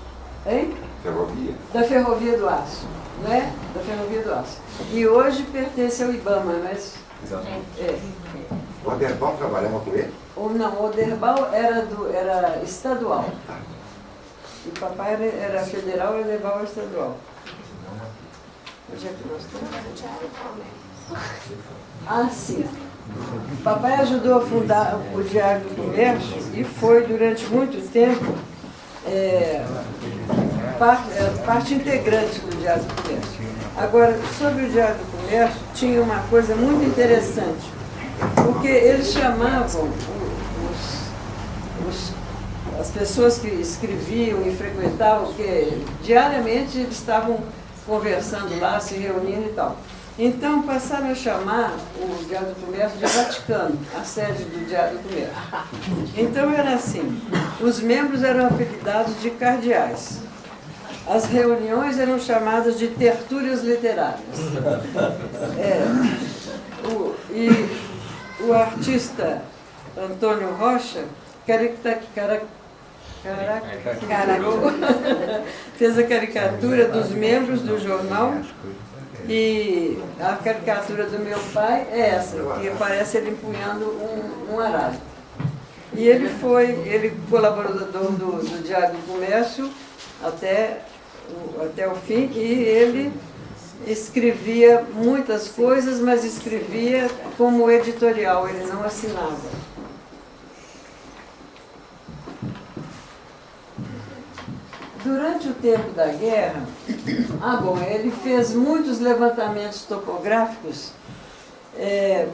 Hein? Ferrovia? Da Ferrovia do Aço, né? Da Ferrovia do Aço. E hoje pertence ao IBAMA, mas... Exatamente. O Aderbal trabalhava com ele? Ou não, o Aderbal era estadual. E o papai era federal e o Aderbal era estadual. Onde é que nós estamos? Ah, sim. O papai ajudou a fundar o Diário do Comércio e foi, durante muito tempo, parte integrante do Diário do Comércio. Agora, sobre o Diário do Comércio, tinha uma coisa muito interessante, porque eles chamavam as pessoas que escreviam e frequentavam, porque diariamente eles estavam conversando lá, se reunindo e tal. Então passaram a chamar o Diário do Comércio de Vaticano, a sede do Diário do Comércio. Então era assim, os membros eram apelidados de cardeais. As reuniões eram chamadas de tertúlias literárias. O artista Antônio Rocha fez a caricatura dos membros do jornal, e a caricatura do meu pai é essa, que aparece ele empunhando um arado. E ele colaborador do Diário do Comércio até o fim, e ele escrevia muitas coisas, mas escrevia como editorial, ele não assinava. Durante o tempo da guerra, ele fez muitos levantamentos topográficos,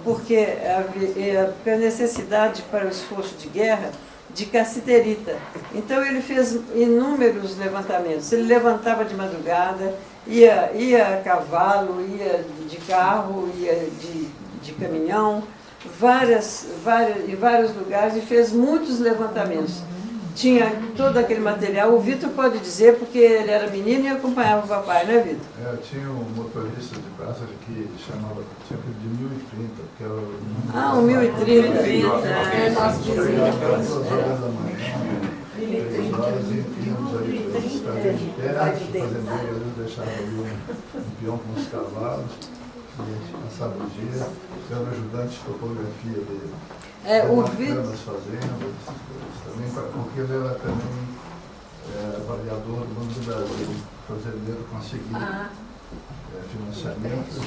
porque a necessidade para o esforço de guerra de cassiterita. Então ele fez inúmeros levantamentos. Ele levantava de madrugada, ia a cavalo, ia de carro, ia de caminhão, em vários lugares, e fez muitos levantamentos. Tinha todo aquele material. O Vitor pode dizer, porque ele era menino e acompanhava o papai, né, Vitor? Tinha um motorista de praça que chamava sempre de 1030, que era o... O 1030. É nosso vizinho. Às 2 horas da manhã, 3 horas, íamos ali para estrada de terra, o fazendeiro ali deixava ali um peão com os cavalos, e a gente passava o dia, eu era ajudante de topografia dele. O Vitor... Nas fazendas, essas coisas também, porque ele era também avaliador do Banco do Brasil, fazendeiro conseguia financiamento,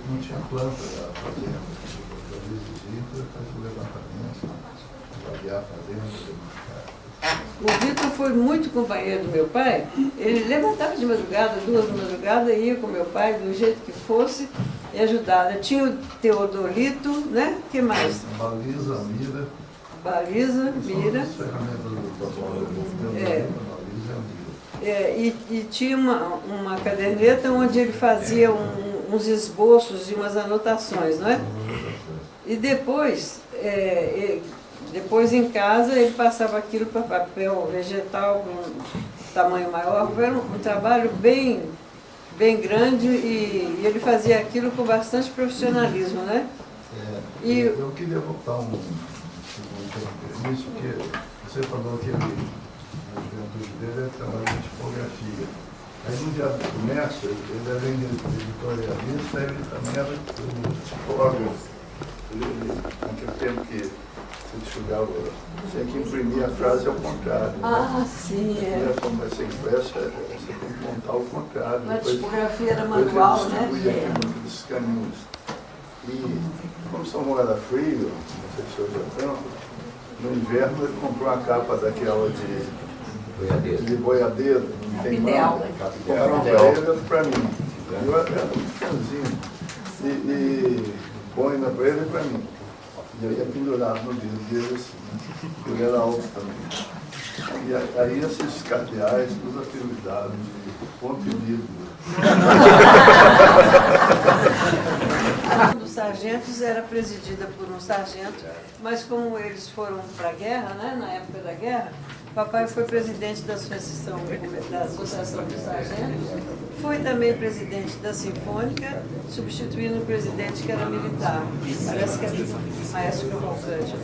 não tinha planta da fazenda, eles exigiam para fazer o levantamento, avaliar a fazenda, demarcar. O Vitor foi muito companheiro do meu pai. Ele levantava de madrugada, 2 da madrugada, ia com meu pai do jeito que fosse e ajudava. Tinha o Teodolito, né? O que mais? Baliza, mira. Baliza, mira. As ferramentas da bola, baliza e mira. E tinha uma caderneta onde ele fazia uns esboços e umas anotações, não é? E depois em casa ele passava aquilo para papel vegetal com tamanho maior. Era um trabalho bem grande e ele fazia aquilo com bastante profissionalismo, né? Eu queria voltar um segundo nisso, porque você falou que na juventude dele ele trabalhava em tipografia. Aí no dia do comércio, ele além de editorialista, ele também era tipógrafo. Naquele tempo que você enxugava, tinha que imprimir a frase ao contrário. Sim, Como vai ser impressa, você tem que montar ao contrário. A tipografia era manual, né? Aqueles caminhos. E como São Paulo era frio, não sei se hoje é tanto, no inverno ele comprou uma capa daquela de boiadeiro, não tem Ideal, manga. né? Comprou para ele e para mim. Eu era muito pequenininho. E boina para ele e para mim. E eu ia pendurado no dedo dele assim, né? Ele era alto também. E aí esses cardeais, todos apelidados de ponto e vírgula. A dos sargentos era presidida por um sargento, mas como eles foram para a guerra, né, na época da guerra, papai foi presidente da Associação dos Sargentos, foi também presidente da Sinfônica, substituindo o presidente que era militar. Parece que era o Maestro Cavalcante.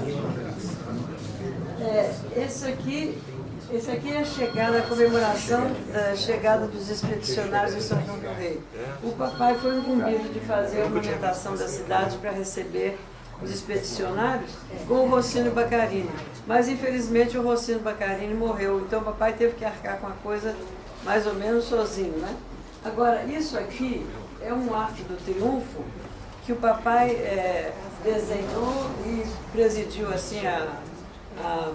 Esse aqui é a comemoração da chegada dos expedicionários em São João do Rei. O papai foi incumbido de fazer a ornamentação da cidade para receber os expedicionários com o Rossino Baccarini. Mas, infelizmente, o Rossino Baccarini morreu, então o papai teve que arcar com a coisa mais ou menos sozinho, né? Agora, isso aqui é um arco do triunfo que o papai desenhou e presidiu assim a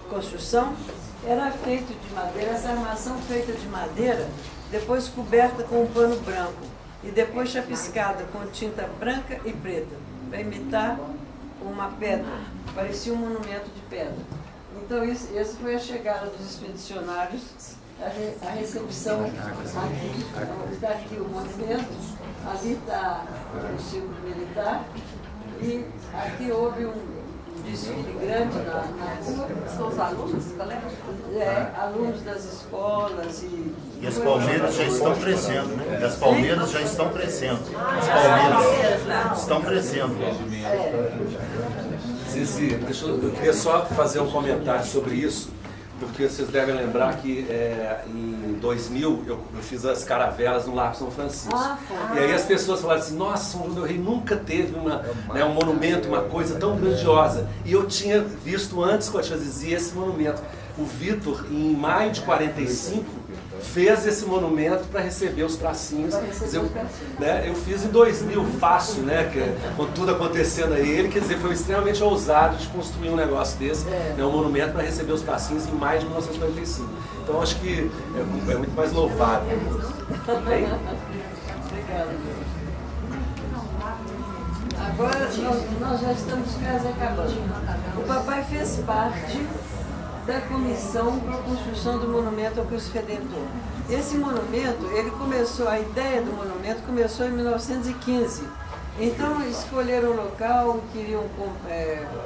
construção. Era feito de madeira, essa armação feita de madeira, depois coberta com um pano branco e depois chapiscada com tinta branca e preta, para imitar uma pedra, parecia um monumento de pedra. Então, essa foi a chegada dos expedicionários, a recepção aqui. Está aqui o monumento, ali está o círculo militar e aqui houve um desfile grande na rua. São os alunos do colégio? Alunos das escolas e as palmeiras já estão crescendo, né? As palmeiras já estão crescendo. As palmeiras estão crescendo. Zizi, eu queria só fazer um comentário sobre isso, porque vocês devem lembrar que em 2000 eu fiz as caravelas no Largo São Francisco. E aí as pessoas falaram assim, nossa, São João do Rei nunca teve um monumento, uma coisa tão grandiosa. E eu tinha visto antes com a tia Zizi esse monumento. O Vitor, em maio de 45, fez esse monumento para receber os pracinhos. Eu fiz em 2000, fácil, né? Com tudo acontecendo aí. Ele, quer dizer, foi extremamente ousado de construir um negócio desse, um monumento para receber os pracinhos em maio de 1945. Então acho que é muito mais louvável. Obrigada. Agora nós já estamos quase acabando. O papai fez parte da comissão para a construção do monumento ao Cristo Redentor. Esse monumento, a ideia do monumento começou em 1915. Então escolheram o local, queriam,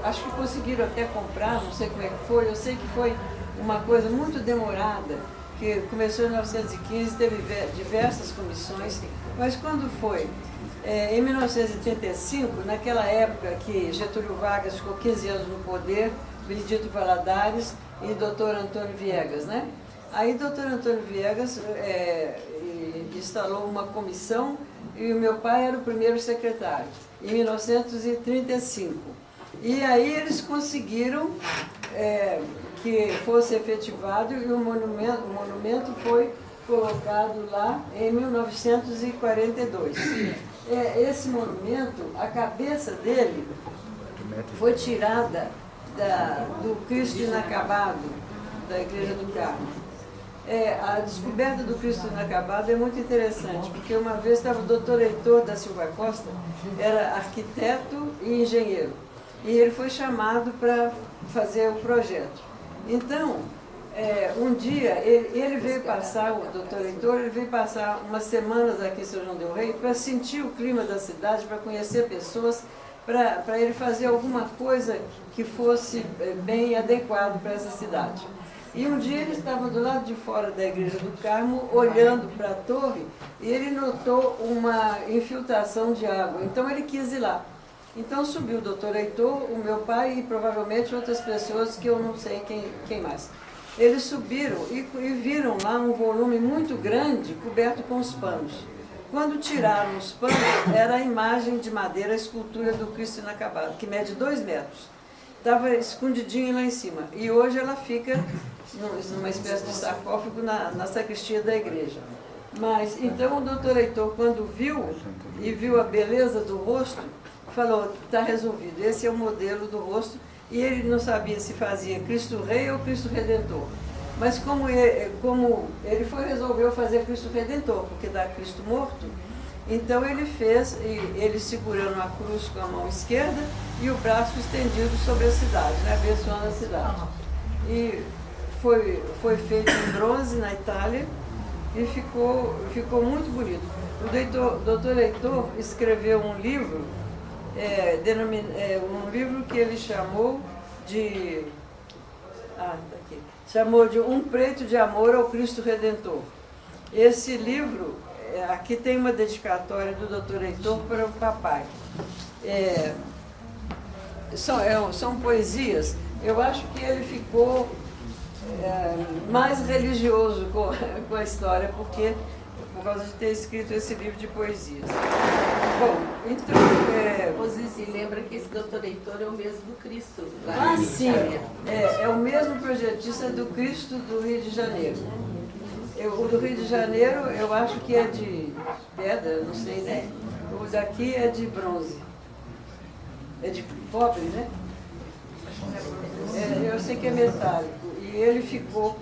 acho que conseguiram até comprar, não sei como é que foi, eu sei que foi uma coisa muito demorada, que começou em 1915, teve diversas comissões, mas quando foi? Em 1935, naquela época que Getúlio Vargas ficou 15 anos no poder, Benedito Valadares e Dr. Antônio Viegas, né? Aí Dr. Antônio Viegas instalou uma comissão e o meu pai era o primeiro secretário, em 1935. E aí eles conseguiram que fosse efetivado e o monumento foi colocado lá em 1942. Esse monumento, a cabeça dele foi tirada do Cristo Inacabado, da Igreja do Carmo. A descoberta do Cristo Inacabado é muito interessante, porque uma vez estava o doutor Heitor da Silva Costa, era arquiteto e engenheiro, e ele foi chamado para fazer o projeto. Então, um dia, ele veio passar, o doutor Heitor, ele veio passar umas semanas aqui em São João del Rei para sentir o clima da cidade, para conhecer pessoas, para ele fazer alguma coisa que fosse bem adequado para essa cidade. E um dia ele estava do lado de fora da Igreja do Carmo, olhando para a torre, e ele notou uma infiltração de água, então ele quis ir lá. Então subiu o doutor Heitor, o meu pai e provavelmente outras pessoas que eu não sei quem mais. Eles subiram e viram lá um volume muito grande coberto com os panos. Quando tiraram os panos, era a imagem de madeira, a escultura do Cristo Inacabado, que mede 2 metros. Estava escondidinho lá em cima. E hoje ela fica numa espécie de sarcófago na sacristia da igreja. Mas, então o doutor Heitor, quando viu a beleza do rosto, falou, está resolvido, esse é o modelo do rosto. E ele não sabia se fazia Cristo Rei ou Cristo Redentor. Mas como ele resolveu fazer Cristo Redentor, porque dá Cristo morto, então ele fez, ele segurando a cruz com a mão esquerda e o braço estendido sobre a cidade, né, abençoando a cidade. E foi feito em bronze na Itália e ficou muito bonito. O doutor Heitor escreveu um livro, um livro que ele chamou de Um Preito de Amor ao Cristo Redentor. Esse livro, aqui tem uma dedicatória do doutor Heitor para o papai. São poesias. Eu acho que ele ficou mais religioso com a história, por causa de ter escrito esse livro de poesias. Bom, então... Ô Zizi, lembra que esse doutor Heitor é o mesmo do Cristo. Sim, é o mesmo projetista do Cristo do Rio de Janeiro. O do Rio de Janeiro, eu acho que é de pedra, não sei, né? O daqui é de bronze. É de cobre, né? Eu sei que é metálico. E ele ficou...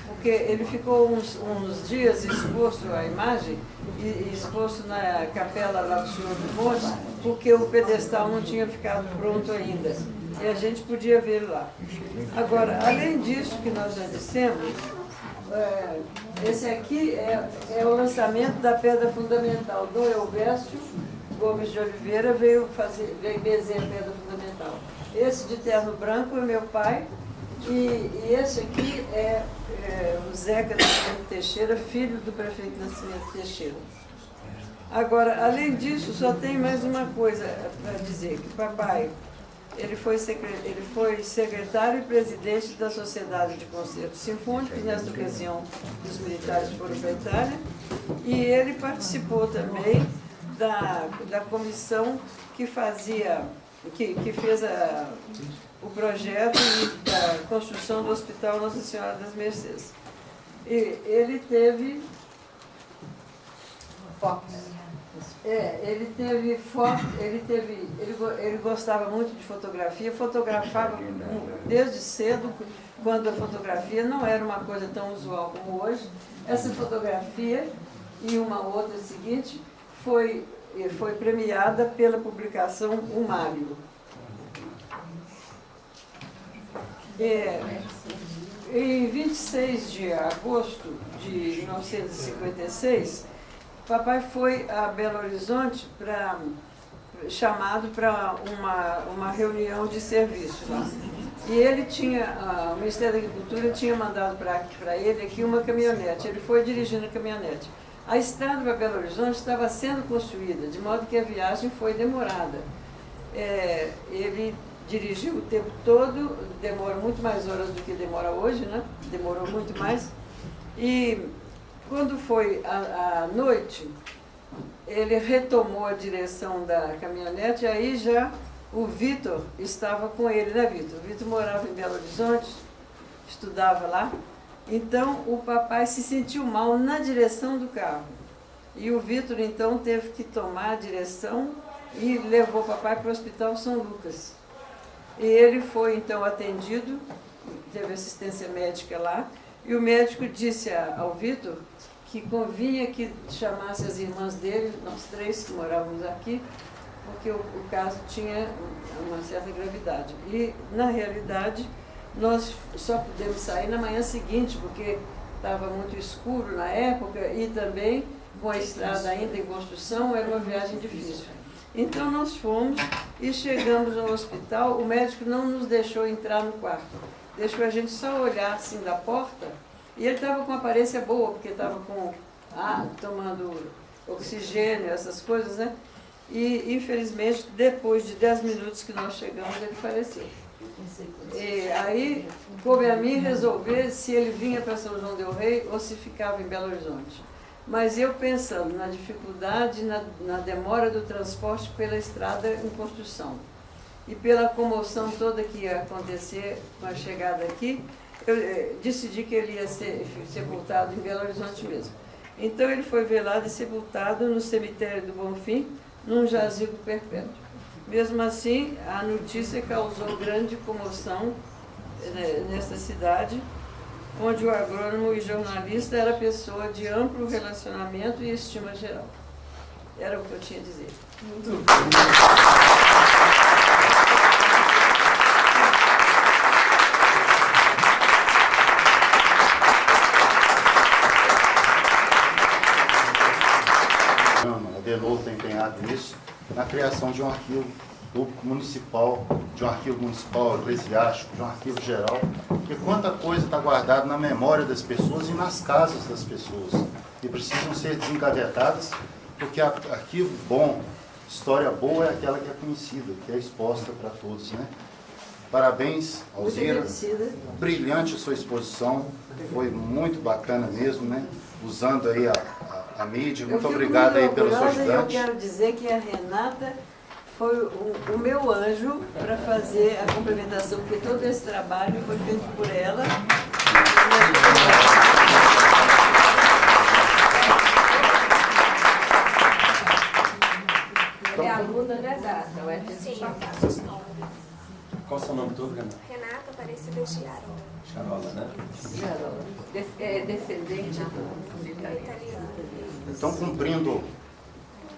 Porque ele ficou uns dias exposto à imagem, exposto na capela lá do Senhor do Monte, porque o pedestal não tinha ficado pronto ainda. E a gente podia ver lá. Agora, além disso que nós já dissemos, esse aqui é o lançamento da pedra fundamental. Dom Elvésio Gomes de Oliveira veio bezer a pedra fundamental. Esse de terno branco é meu pai. E esse aqui é o Zeca Nascimento Teixeira, filho do prefeito Nascimento Teixeira. Agora, além disso, só tem mais uma coisa para dizer, que papai, ele foi secretário e presidente da Sociedade de Concertos Sinfônicos, nessa ocasião os militares foram para a Itália, e ele participou também da comissão que fez o projeto da construção do Hospital Nossa Senhora das Mercês. E ele teve fotos. Ele gostava muito de fotografia, fotografava desde cedo, quando a fotografia não era uma coisa tão usual como hoje. Essa fotografia e uma outra seguinte foi premiada pela publicação O Mário. Em 26 de agosto de 1956, papai foi a Belo Horizonte chamado para uma reunião de serviço lá. E ele o Ministério da Agricultura tinha mandado para ele aqui uma caminhonete. Ele foi dirigindo a caminhonete. A estrada para Belo Horizonte estava sendo construída, de modo que a viagem foi demorada. Ele dirigiu o tempo todo, demora muito mais horas do que demora hoje, né? Demorou muito mais. E quando foi à noite, ele retomou a direção da caminhonete, e aí já o Vitor estava com ele, né, Vitor? O Vitor morava em Belo Horizonte, estudava lá. Então, o papai se sentiu mal na direção do carro. E o Vitor, então, teve que tomar a direção e levou o papai para o Hospital São Lucas. E ele foi, então, atendido, teve assistência médica lá, e o médico disse ao Vitor que convinha que chamasse as irmãs dele, nós três que morávamos aqui, porque o caso tinha uma certa gravidade. E, na realidade, nós só pudemos sair na manhã seguinte, porque estava muito escuro na época e também, com a estrada ainda em construção, era uma viagem difícil. Então nós fomos e chegamos ao hospital, o médico não nos deixou entrar no quarto, deixou a gente só olhar assim da porta, e ele estava com aparência boa, porque estava tomando oxigênio, essas coisas, né? E infelizmente, depois de 10 minutos que nós chegamos, ele faleceu. E aí, coube a mim resolver se ele vinha para São João del Rei ou se ficava em Belo Horizonte. Mas eu pensando na dificuldade, na demora do transporte pela estrada em construção e pela comoção toda que ia acontecer com a chegada aqui, eu decidi que ele ia ser sepultado em Belo Horizonte mesmo. Então ele foi velado e sepultado no cemitério do Bonfim, num jazigo perpétuo. Mesmo assim, a notícia causou grande comoção nessa cidade, onde o agrônomo e jornalista era pessoa de amplo relacionamento e estima geral. Era o que eu tinha a dizer. Muito bem. A Adenor tem empenhado nisso, na criação de um arquivo municipal, eclesiástico, de um arquivo geral, porque quanta coisa está guardada na memória das pessoas e nas casas das pessoas, e precisam ser desengavetadas, porque arquivo bom, história boa é aquela que é conhecida, que é exposta para todos, né? Parabéns, Alzira, brilhante a sua exposição, foi muito bacana mesmo, né? Usando aí a mídia, muito obrigado aí pela sua ajudante. Eu quero dizer que a Renata foi o meu anjo para fazer a complementação, porque todo esse trabalho foi feito por ela. É aluna, né, da UFSM? Sim, eu faço história. Qual o seu nome todo, Renata? Renata Aparecida Giarola. Charola, né? Descendente Italiana. Então, cumprindo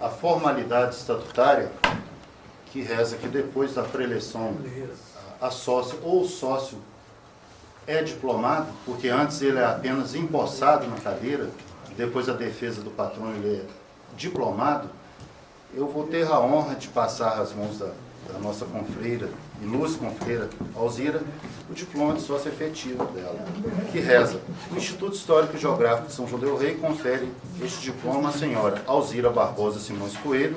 a formalidade estatutária, que reza que depois da preeleição a sócia ou o sócio é diplomado, porque antes ele é apenas empossado na cadeira, depois da defesa do patrão ele é diplomado, eu vou ter a honra de passar às mãos da nossa confreira, ilustre confreira Alzira, o diploma de sócio efetivo dela, que reza: o Instituto Histórico e Geográfico de São João del Rei confere este diploma à senhora Alzira Barbosa Simões Coelho,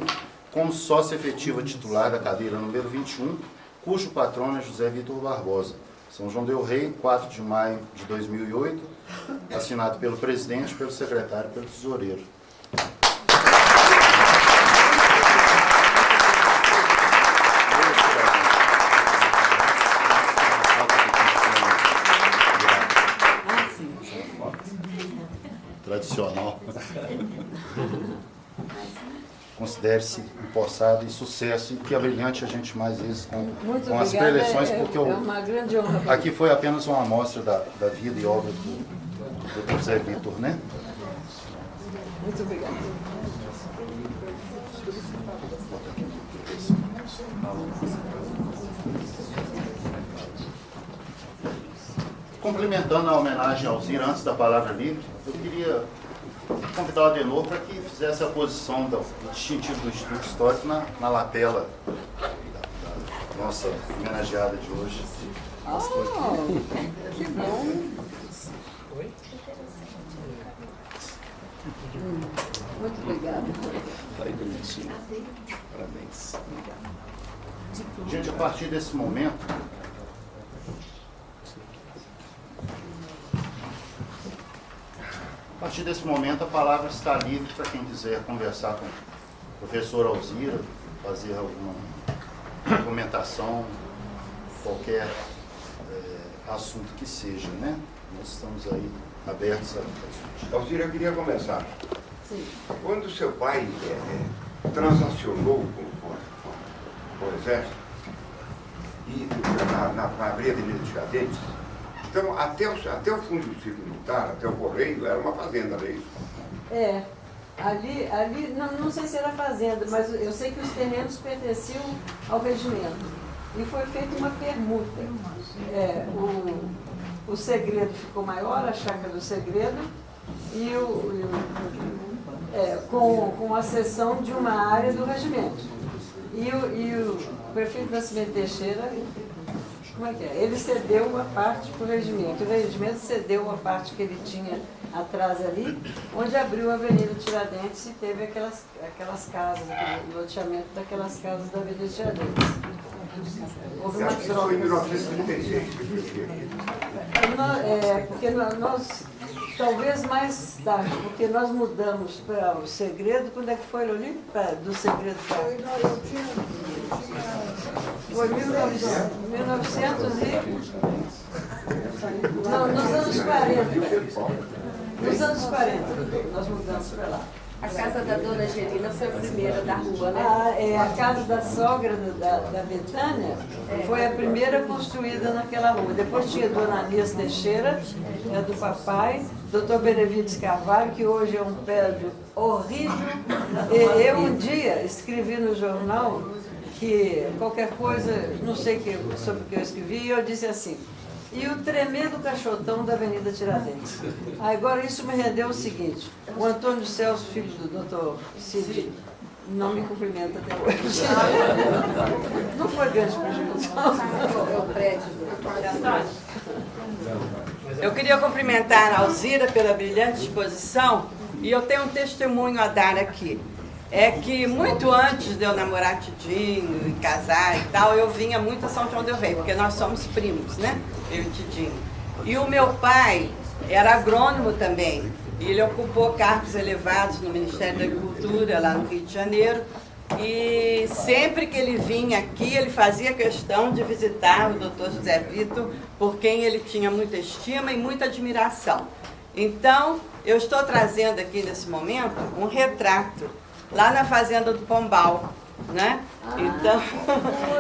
como sócia efetiva titular da cadeira número 21, cujo patrono é José Vitor Barbosa. São João del Rei, 4 de maio de 2008, assinado pelo presidente, pelo secretário e pelo tesoureiro. Tradicional. Considere-se empossado e sucesso, e que abrilhante a gente mais vezes com as preleções, porque uma grande honra. aqui foi apenas uma amostra da vida e obra do José Vitor, né? Muito obrigada. Complementando a homenagem ao Alzira, antes da palavra livre, eu queria convidar o Adenor para que fizesse a posição do distintivo do Instituto Histórico na lapela da nossa homenageada de hoje. Que bom. Muito obrigada. Parabéns. Gente, a partir desse momento, a palavra está livre para quem quiser conversar com o professor Alzira, fazer alguma argumentação, qualquer assunto que seja, né? Nós estamos aí abertos a... Alzira, eu queria começar. Sim. Quando seu pai transacionou com o Exército, e na Avenida Tiradentes, então até o fundo do ciclo militar, até o Correio, era uma fazenda, não é isso? Ali não sei se era fazenda, mas eu sei que os terrenos pertenciam ao regimento. E foi feita uma permuta. O Segredo ficou maior, a chácara do Segredo, e com a cessão de uma área do regimento. E o prefeito Nascimento Teixeira, como é que é? Ele cedeu uma parte para o regimento. O regimento cedeu uma parte que ele tinha atrás ali, onde abriu a Avenida Tiradentes e teve aquelas casas, o loteamento daquelas casas da Avenida Tiradentes. Houve uma Acho que isso foi em 1936 que eu fiz. porque nós, talvez mais tarde, porque nós mudamos para o Segredo. Quando é que foi, Loli? Do Segredo para... Foi 1900 e... Não, nos anos 40. Nos anos 40, nós mudamos para lá. A casa da dona Angelina foi a primeira da rua, né? A casa da sogra da Betânia foi a primeira construída naquela rua. Depois tinha Dona Anias Teixeira, do papai, Dr. Benevides Carvalho, que hoje é um prédio horrível. Eu um dia escrevi no jornal que qualquer coisa, não sei sobre o que eu escrevi, e eu disse assim: e o tremendo caixotão da Avenida Tiradentes. Agora, isso me rendeu o seguinte: o Antônio Celso, filho do doutor Cid, não me cumprimenta até hoje. Não foi grande prejuízo. É o prédio. Eu queria cumprimentar a Alzira pela brilhante exposição, e eu tenho um testemunho a dar aqui. É que muito antes de eu namorar Tidinho e casar e tal, eu vinha muito a São João del Rei, porque nós somos primos, né? Eu e Tidinho. E o meu pai era agrônomo também. E ele ocupou cargos elevados no Ministério da Agricultura, lá no Rio de Janeiro. E sempre que ele vinha aqui, ele fazia questão de visitar o doutor José Vitor, por quem ele tinha muita estima e muita admiração. Então, eu estou trazendo aqui nesse momento um retrato lá na fazenda do Pombal, né? Então,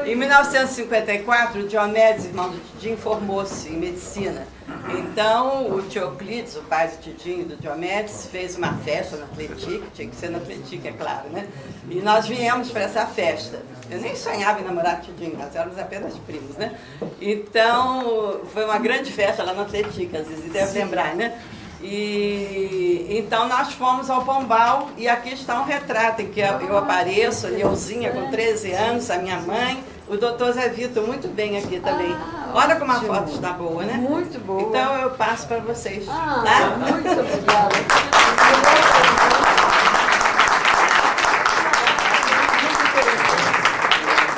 em 1954, o Diomedes, irmão do Tidinho, formou-se em medicina. Então, o tio Euclides, o pai do Tidinho e do Diomedes, fez uma festa na Atletique, tinha que ser na Atletique, é claro, né? E nós viemos para essa festa. Eu nem sonhava em namorar Tidinho, nós éramos apenas primos, né? Então, foi uma grande festa lá na Atletique, às vezes deve lembrar, né? E então nós fomos ao Pombal, e aqui está um retrato em que eu apareço, a Neuzinha com 13 anos, a minha mãe, o doutor Zé Vitor muito bem aqui também. Olha como a foto está boa, né? Muito boa. Então eu passo para vocês. Tá? Muito obrigada.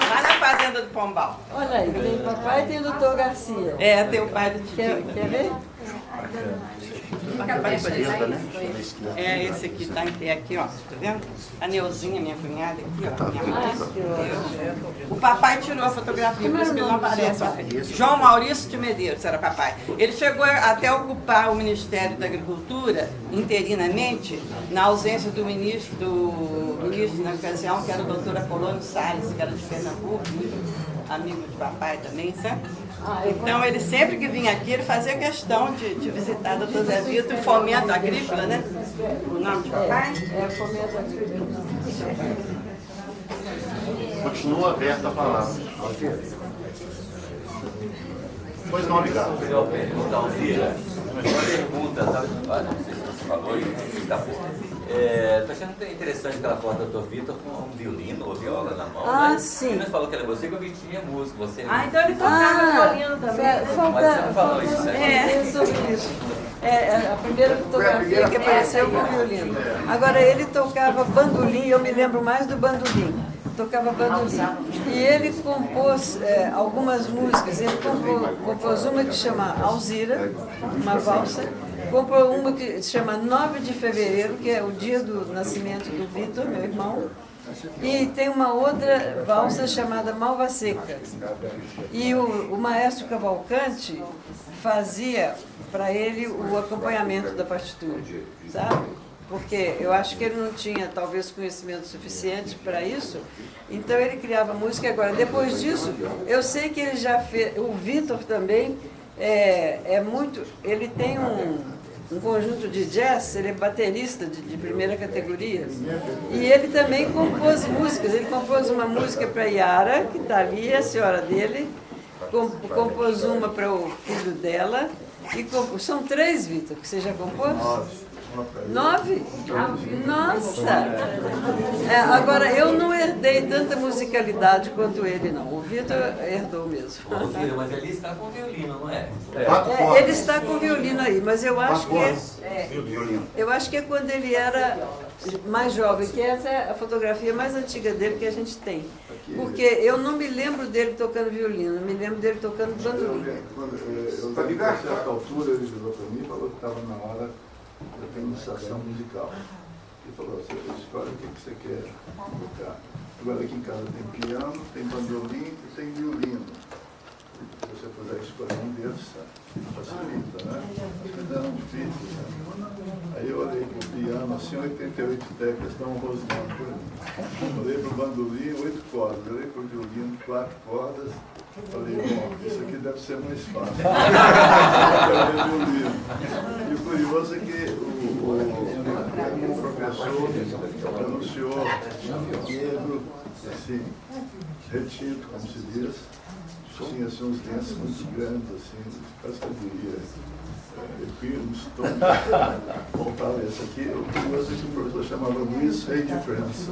Lá na fazenda do Pombal. Olha aí, tem o papai e tem o doutor Garcia. É, tem o pai do Tidinho. Quer ver? É, esse aqui está em pé aqui, ó, tá vendo? A Neuzinha, minha cunhada, aqui, ó, minha mãe. O papai tirou a fotografia, por isso que ele não aparece. João Maurício de Medeiros era papai. Ele chegou até ocupar o Ministério da Agricultura, interinamente, na ausência do ministro na ocasião, que era o doutor Apolônio Salles, que era de Pernambuco, amigo de papai também, sabe? Então, ele sempre que vinha aqui, ele fazia questão de visitar o doutor Zé Vitor, Fomento Agrícola, né? O nome de papai? É Fomento Agrícola. Continua aberta a palavra. Pois não, obrigado. Eu pergunto ao Alzira, uma pergunta, tá? Não sei se você falou e está por. Estou achando interessante aquela foto do Dr. Vitor com um violino ou viola na mão. Ah, né? sim. Você falou que era você que o Vitinho é músico. Você Ah, então ele tocava violino também. Mas você não falou isso, né? Sobre isso. A primeira fotografia que apareceu com o violino. Agora, ele tocava bandolim, eu me lembro mais do bandolim. Tocava bandolim. E ele compôs algumas músicas. Ele compôs uma que chama Alzira, uma valsa. Compôs uma que se chama 9 de fevereiro, que é o dia do nascimento do Vitor, meu irmão. E tem uma outra valsa chamada Malva Seca. E o maestro Cavalcante fazia para ele o acompanhamento da partitura, sabe? Porque eu acho que ele não tinha, talvez, conhecimento suficiente para isso, então ele criava música. Agora, depois disso, eu sei que ele já fez, o Vitor também ele tem um conjunto de jazz, ele é baterista de primeira categoria, e ele também compôs músicas. Ele compôs uma música para Yara, que está ali, a senhora dele, compôs uma para o filho dela, e são 3, Vitor, que você já compôs? 9? Nossa! Agora, eu não herdei tanta musicalidade quanto ele, não. O Vitor herdou mesmo. Alzira, mas ele está com violino, não é? Ele está com violino aí, mas eu acho eu acho que é quando ele era mais jovem, que essa é a fotografia mais antiga dele que a gente tem. Porque eu não me lembro dele tocando violino, eu me lembro dele tocando bandolim. Eu lembro a certa altura, ele virou para mim e falou que estava na hora da iniciação musical. Ele falou, você escolhe o que você quer tocar. Agora aqui em casa tem piano, tem bandolim e tem violino. Se você puder escolher um deles, facilita, né? Acho que não é difícil, né? Aí eu olhei para o piano, assim, 88 teclas estão rosnando por mim. Olhei para o bandolim, 8 cordas. Olhei para o violino, 4 cordas. Falei, bom, isso aqui deve ser mais fácil. E o curioso é que o professor anunciou negro, assim, retinto, como se diz. Tinha assim, uns dentes muito grandes, assim, quase que eu diria, equinos, voltava esse aqui. O curioso é que o professor chamava Luiz Rei de França.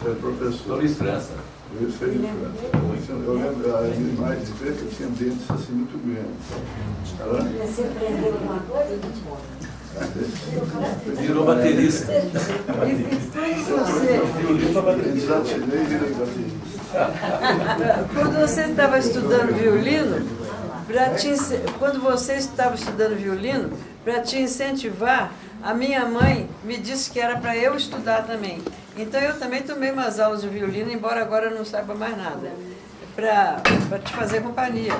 Foi professor. Luiz França. Luiz Rei de França. Eu lembro, a imagem de ver que eu tinha dentes assim muito grandes. Você aprendeu alguma coisa, Vitor? Virou baterista. Quando você estava estudando violino, quando você estava estudando violino, para te incentivar, a minha mãe me disse que era para eu estudar também. Então eu também tomei umas aulas de violino, embora agora eu não saiba mais nada, para te fazer companhia.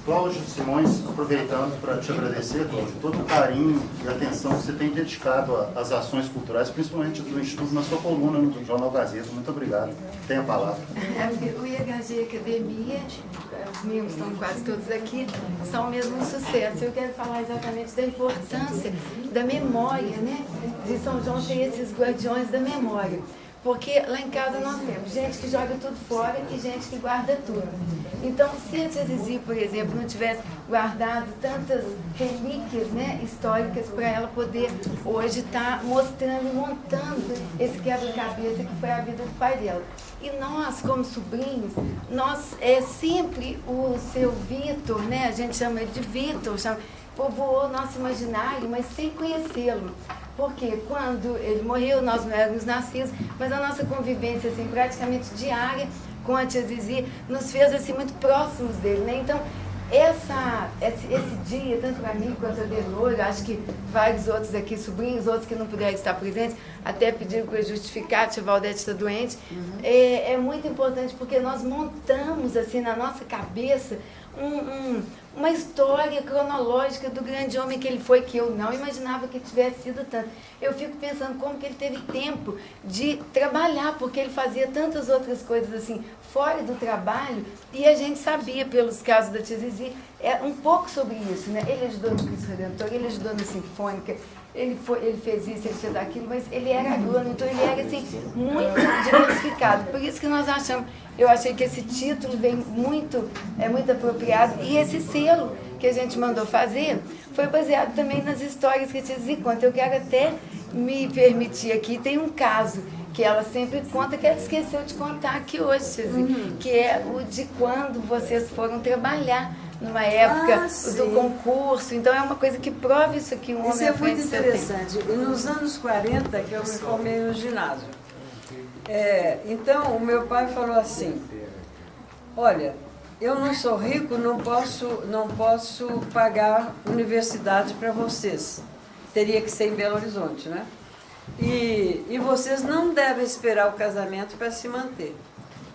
Cláudio Simões, aproveitando para te agradecer, Cláudio, todo o carinho e atenção que você tem dedicado às ações culturais, principalmente do Instituto, na sua coluna no Jornal Gazeta. Muito obrigado. Tenha a palavra. O IHG Academia, os membros estão quase todos aqui, são mesmo um sucesso. Eu quero falar exatamente da importância da memória, né? De São João ter esses guardiões da memória. Porque lá em casa nós temos gente que joga tudo fora e gente que guarda tudo. Então, se a tia Zizi, por exemplo, não tivesse guardado tantas relíquias, né, históricas para ela poder hoje estar mostrando, montando esse quebra-cabeça que foi a vida do pai dela. E nós, como sobrinhos, nós sempre o seu Vitor, né, a gente chama ele de Vitor, povoou nosso imaginário, mas sem conhecê-lo. Porque quando ele morreu, nós não éramos nascidos, mas a nossa convivência assim, praticamente diária com a tia Zizi nos fez assim, muito próximos dele. Né? Então, esse dia, tanto para mim quanto a Delor, acho que vários outros aqui, sobrinhos, outros que não puderam estar presentes, até pediram para justificar, a tia Valdete está doente, é muito importante porque nós montamos assim na nossa cabeça uma história cronológica do grande homem que ele foi, que eu não imaginava que tivesse sido tanto. Eu fico pensando como que ele teve tempo de trabalhar, porque ele fazia tantas outras coisas assim, fora do trabalho, e a gente sabia, pelos casos da tia Zizi, um pouco sobre isso, né? Ele ajudou no Cristo Redentor, ele ajudou na Sinfônica, ele fez isso, ele fez aquilo, mas ele era agrônomo, então ele era assim, muito diversificado. Por isso que nós achamos, eu achei que esse título vem muito, é muito apropriado, e esse selo que a gente mandou fazer foi baseado também nas histórias que a Tia Zizi conta. Eu quero até me permitir aqui, tem um caso que ela sempre conta, que ela esqueceu de contar aqui hoje, Tia Zizi, que é o de quando vocês foram trabalhar numa época do concurso. Então é uma coisa que prova isso aqui, um Isso homem é à frente muito do seu tempo. interessante. E nos anos 40, que eu me formei no ginásio, então o meu pai falou assim, olha, eu não sou rico, não posso pagar universidade para vocês. Teria que ser em Belo Horizonte, né? E vocês não devem esperar o casamento para se manter.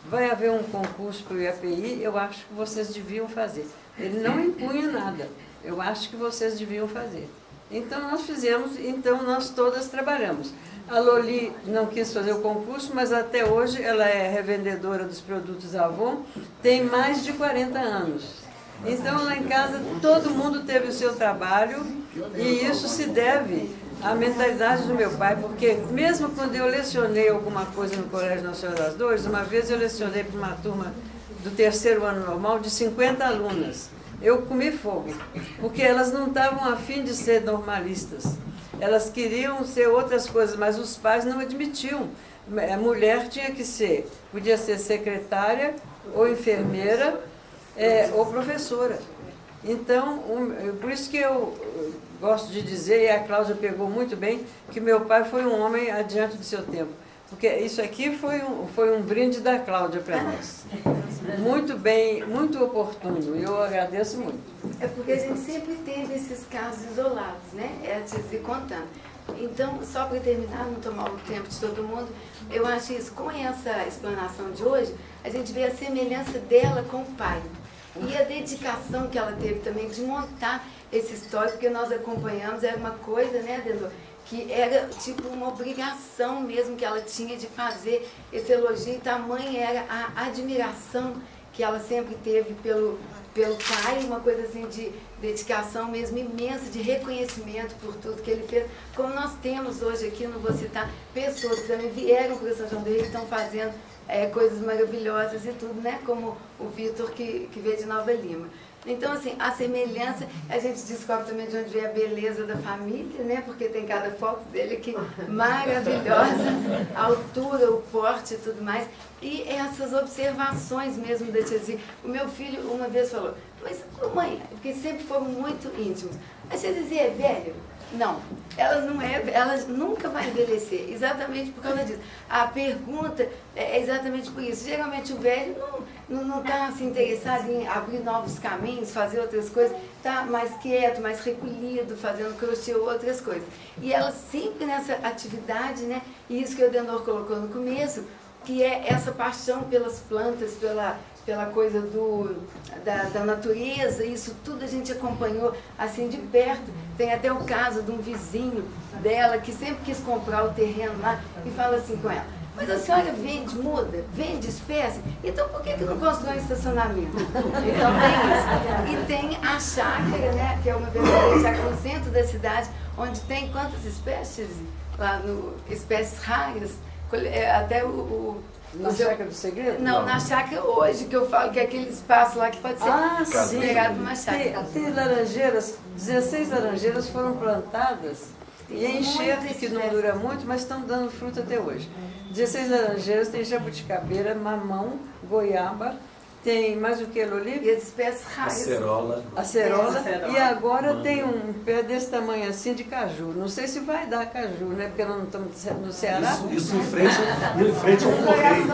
Vai haver um concurso para o IAPI, eu acho que vocês deviam fazer. Ele não impunha nada, eu acho que vocês deviam fazer. Então nós fizemos, então nós todas trabalhamos. A Loli não quis fazer o concurso, mas até hoje ela é revendedora dos produtos Avon, tem mais de 40 anos. Então lá em casa todo mundo teve o seu trabalho e isso se deve à mentalidade do meu pai, porque mesmo quando eu lecionei alguma coisa no Colégio Nacional das Dores, uma vez eu lecionei para uma turma do 3º ano normal de 50 alunas. Eu comi fogo, porque elas não estavam a fim de ser normalistas. Elas queriam ser outras coisas, mas os pais não admitiam. A mulher tinha que ser, podia ser secretária, ou enfermeira, ou professora. Então, por isso que eu gosto de dizer, e a Cláudia pegou muito bem, que meu pai foi um homem adiante do seu tempo. Porque isso aqui foi um brinde da Cláudia para nós. Muito bem, muito oportuno, e eu agradeço muito. É porque a gente sempre teve esses casos isolados, né? É a Tia Zizi contando. Então, só para terminar, não tomar o tempo de todo mundo, eu acho isso, com essa explanação de hoje, a gente vê a semelhança dela com o pai. E a dedicação que ela teve também de montar esse histórico, porque nós acompanhamos, era uma coisa, né, Denor, que era tipo uma obrigação mesmo que ela tinha de fazer esse elogio, e tamanha era a admiração que ela sempre teve pelo pai, uma coisa assim de dedicação mesmo imensa, de reconhecimento por tudo que ele fez, como nós temos hoje aqui, não vou citar, pessoas que também vieram para São João do Rei e estão fazendo coisas maravilhosas e tudo, né, como o Vitor que veio de Nova Lima. Então, assim, a semelhança, a gente descobre também de onde vem a beleza da família, né? Porque tem cada foto dele aqui maravilhosa, a altura, o porte e tudo mais. E essas observações mesmo da Tia Zizi. O meu filho uma vez falou, mas mãe, porque sempre foram muito íntimos, a Tia Zizi é velha? Não, ela não é, ela nunca vai envelhecer, exatamente por causa disso. A pergunta é exatamente por isso. Geralmente o velho não está assim, interessado em abrir novos caminhos, fazer outras coisas, está mais quieto, mais recolhido, fazendo crochê ou outras coisas. E ela sempre nessa atividade, né? E isso que o Denor colocou no começo, que é essa paixão pelas plantas, pela coisa da natureza, isso tudo a gente acompanhou assim de perto. Tem até o caso de um vizinho dela que sempre quis comprar o terreno lá e fala assim com ela, mas a senhora vende muda, vende espécie, então por que não constrói um estacionamento? Então tem isso. E tem a chácara, né, que é uma verdadeira chácara no centro da cidade, onde tem quantas espécies? Lá no espécies raras, até Na Chácara do Segredo? Não, na chácara hoje, que eu falo que é aquele espaço lá que pode ser considerado uma chácara. Tem laranjeiras, 16 laranjeiras foram plantadas e é enxerto que não dura muito, mas estão dando fruta até hoje. 16 laranjeiras, tem jabuticabeira, mamão, goiaba, tem mais o que, Loli? E as espécies raras. Acerola. E agora tem um pé desse tamanho assim de caju. Não sei se vai dar caju, né? Porque nós não estamos no Ceará. Isso em frente ao correio.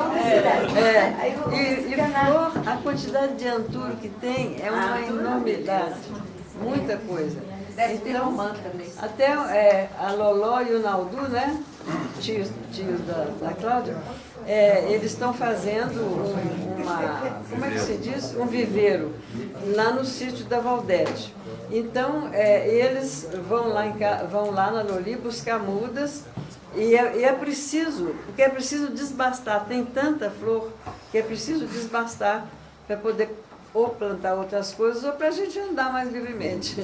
E flor, a quantidade de anturo que tem é uma enormidade. Muita coisa. Deve ter romã também. Até a Loló e o Naldu, né? Tios da Cláudia, eles estão fazendo como é que se diz? Um viveiro lá no sítio da Valdete. Então, eles vão lá na Loli buscar mudas e é preciso, porque é preciso desbastar. Tem tanta flor que é preciso desbastar para poder ou plantar outras coisas ou para a gente andar mais livremente.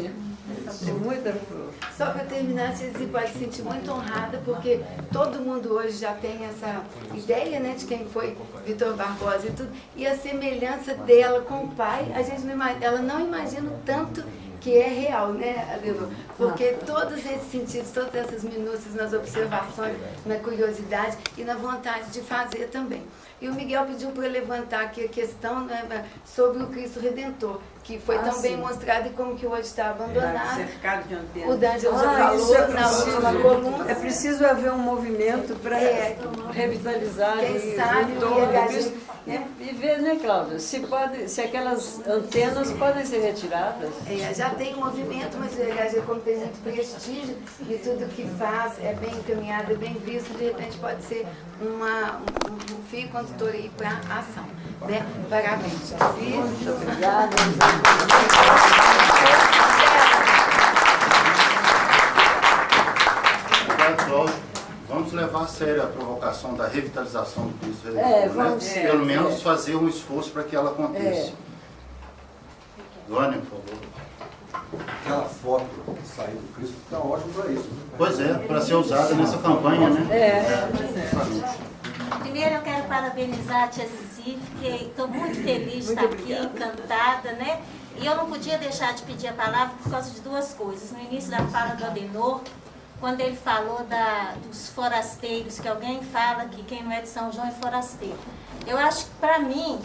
Tem muita flor. Só para terminar, a Tizi pode se sentir muito honrada, porque todo mundo hoje já tem essa ideia, né, de quem foi Vitor Barbosa e tudo, e a semelhança dela com o pai, a gente não imagina, ela não imagina o tanto que é real, né, Adelô? Porque todos esses sentidos, todas essas minúcias nas observações, na curiosidade e na vontade de fazer também. E o Miguel pediu para eu levantar aqui a questão, né, sobre o Cristo Redentor, que foi tão bem mostrado e como que hoje está abandonado. Cercado de antenas. O D'Angelo já falou na última coluna. É preciso haver um movimento para revitalizar Quem sabe e ver, né, Cláudia, se aquelas antenas podem ser retiradas. Já tem um movimento, mas o IHG, como tem muito prestígio e tudo que faz é bem encaminhado, é bem visto, de repente pode ser um fio condutor aí para a ação. Né? Parabéns. Muito obrigada. Obrigado, Cláudio. Vamos levar a sério a provocação da revitalização do Cristo Redentor, vamos, né? Pelo menos fazer um esforço para que ela aconteça. Vânia, por favor. Aquela foto que saiu do Cristo está ótimo para isso. Pois é, para ser usada nessa campanha, né? Primeiro eu quero parabenizar a Tia Zizi, estou muito feliz de estar aqui, encantada, né? E eu não podia deixar de pedir a palavra por causa de duas coisas. No início da fala do Adenor, quando ele falou dos forasteiros, que alguém fala que quem não é de São João é forasteiro. Eu acho que para mim,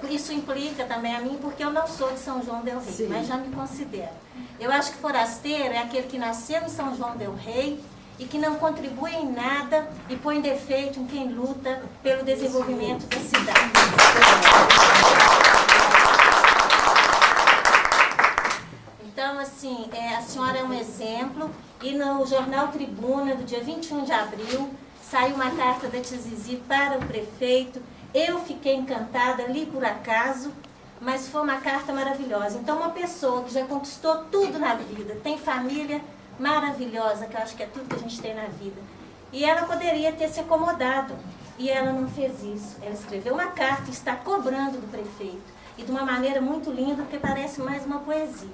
isso implica também a mim, porque eu não sou de São João del Rei, mas já me considero. Eu acho que forasteiro é aquele que nasceu em São João del Rei e que não contribui em nada e põe defeito em quem luta pelo desenvolvimento da cidade. Então, assim, a senhora é um exemplo, e no jornal Tribuna, do dia 21 de abril, saiu uma carta da Tia Zizi para o prefeito. Eu fiquei encantada, li por acaso, mas foi uma carta maravilhosa. Então, uma pessoa que já conquistou tudo na vida, tem família maravilhosa, que eu acho que é tudo que a gente tem na vida, e ela poderia ter se acomodado, e ela não fez isso. Ela escreveu uma carta e está cobrando do prefeito, e de uma maneira muito linda, porque parece mais uma poesia.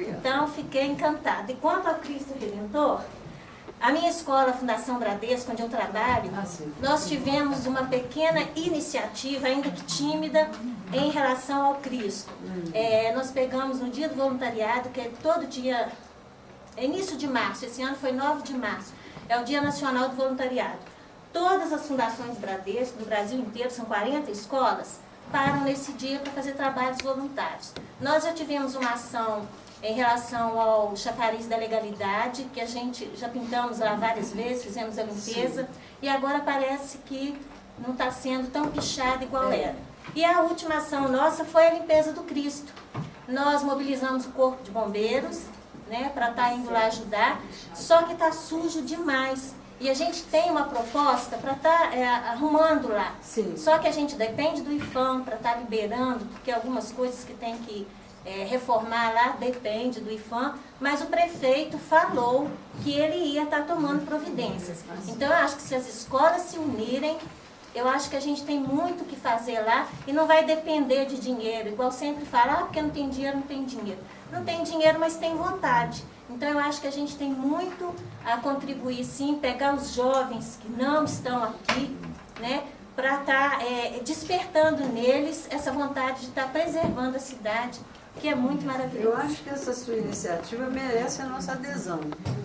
Então, fiquei encantada. E quanto ao Cristo Redentor, a minha escola, a Fundação Bradesco, onde eu trabalho, nós tivemos uma pequena iniciativa, ainda que tímida, em relação ao Cristo. Nós pegamos no Dia do Voluntariado, que é todo dia, início de março, esse ano foi 9 de março, é o Dia Nacional do Voluntariado. Todas as fundações Bradesco, do Brasil inteiro, são 40 escolas, param nesse dia para fazer trabalhos voluntários. Nós já tivemos uma ação em relação ao chafariz da legalidade, que a gente já pintamos lá várias vezes, fizemos a limpeza, e agora parece que não está sendo tão pichado igual era. E a última ação nossa foi a limpeza do Cristo. Nós mobilizamos o Corpo de Bombeiros, né, para estar indo lá ajudar, só que está sujo demais. E a gente tem uma proposta para estar arrumando lá. Só que a gente depende do IFAM para estar liberando, porque algumas coisas que tem que reformar lá depende do IFAM, mas o prefeito falou que ele ia estar tomando providências. Então eu acho que se as escolas se unirem, eu acho que a gente tem muito o que fazer lá e não vai depender de dinheiro, igual sempre fala, porque não tem dinheiro, não tem dinheiro. Não tem dinheiro, mas tem vontade. Então eu acho que a gente tem muito a contribuir, sim, pegar os jovens que não estão aqui, né, para estar despertando neles essa vontade de estar preservando a cidade, que é muito maravilhoso. Eu acho que essa sua iniciativa merece a nossa adesão.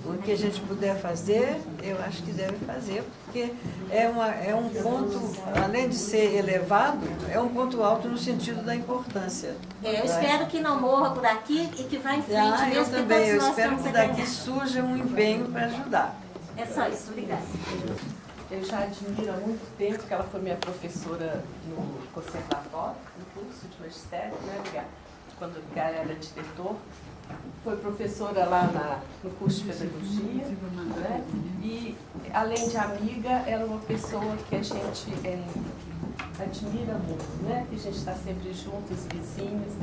O que a gente puder fazer, eu acho que deve fazer, porque é um ponto, além de ser elevado, é um ponto alto no sentido da importância. Eu espero que não morra por aqui e que vá em frente mesmo. Eu também, eu espero que daqui surja um empenho para ajudar. É só isso, obrigada. Eu já admiro há muito tempo que ela foi minha professora no conservatório, no curso de magistério, né, quando o cara era diretor. Foi professora lá no curso de pedagogia, né? E além de amiga, era uma pessoa que a gente admira muito, né? Que a gente está sempre juntos, vizinhos.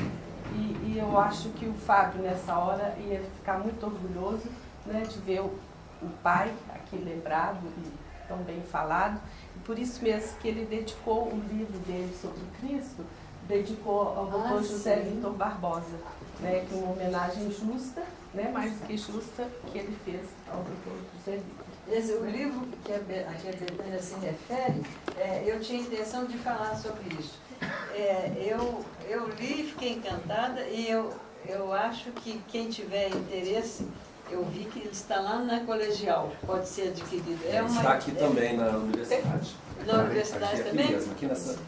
E eu acho que o Fábio, nessa hora, ia ficar muito orgulhoso, né, de ver o pai aqui lembrado e tão bem falado. E por isso mesmo que ele dedicou o livro dele sobre o Cristo, dedicou ao doutor José Vitor Barbosa, né, que é uma homenagem justa, né, mais do que justa, que ele fez ao doutor José Vitor. O livro que a Betânia se refere, eu tinha intenção de falar sobre isso. Eu li e fiquei encantada, e eu acho que quem tiver interesse, eu vi que ele está lá na Colegial, pode ser adquirido. Está aqui também na universidade. Na universidade aqui também? Mesmo, aqui nesse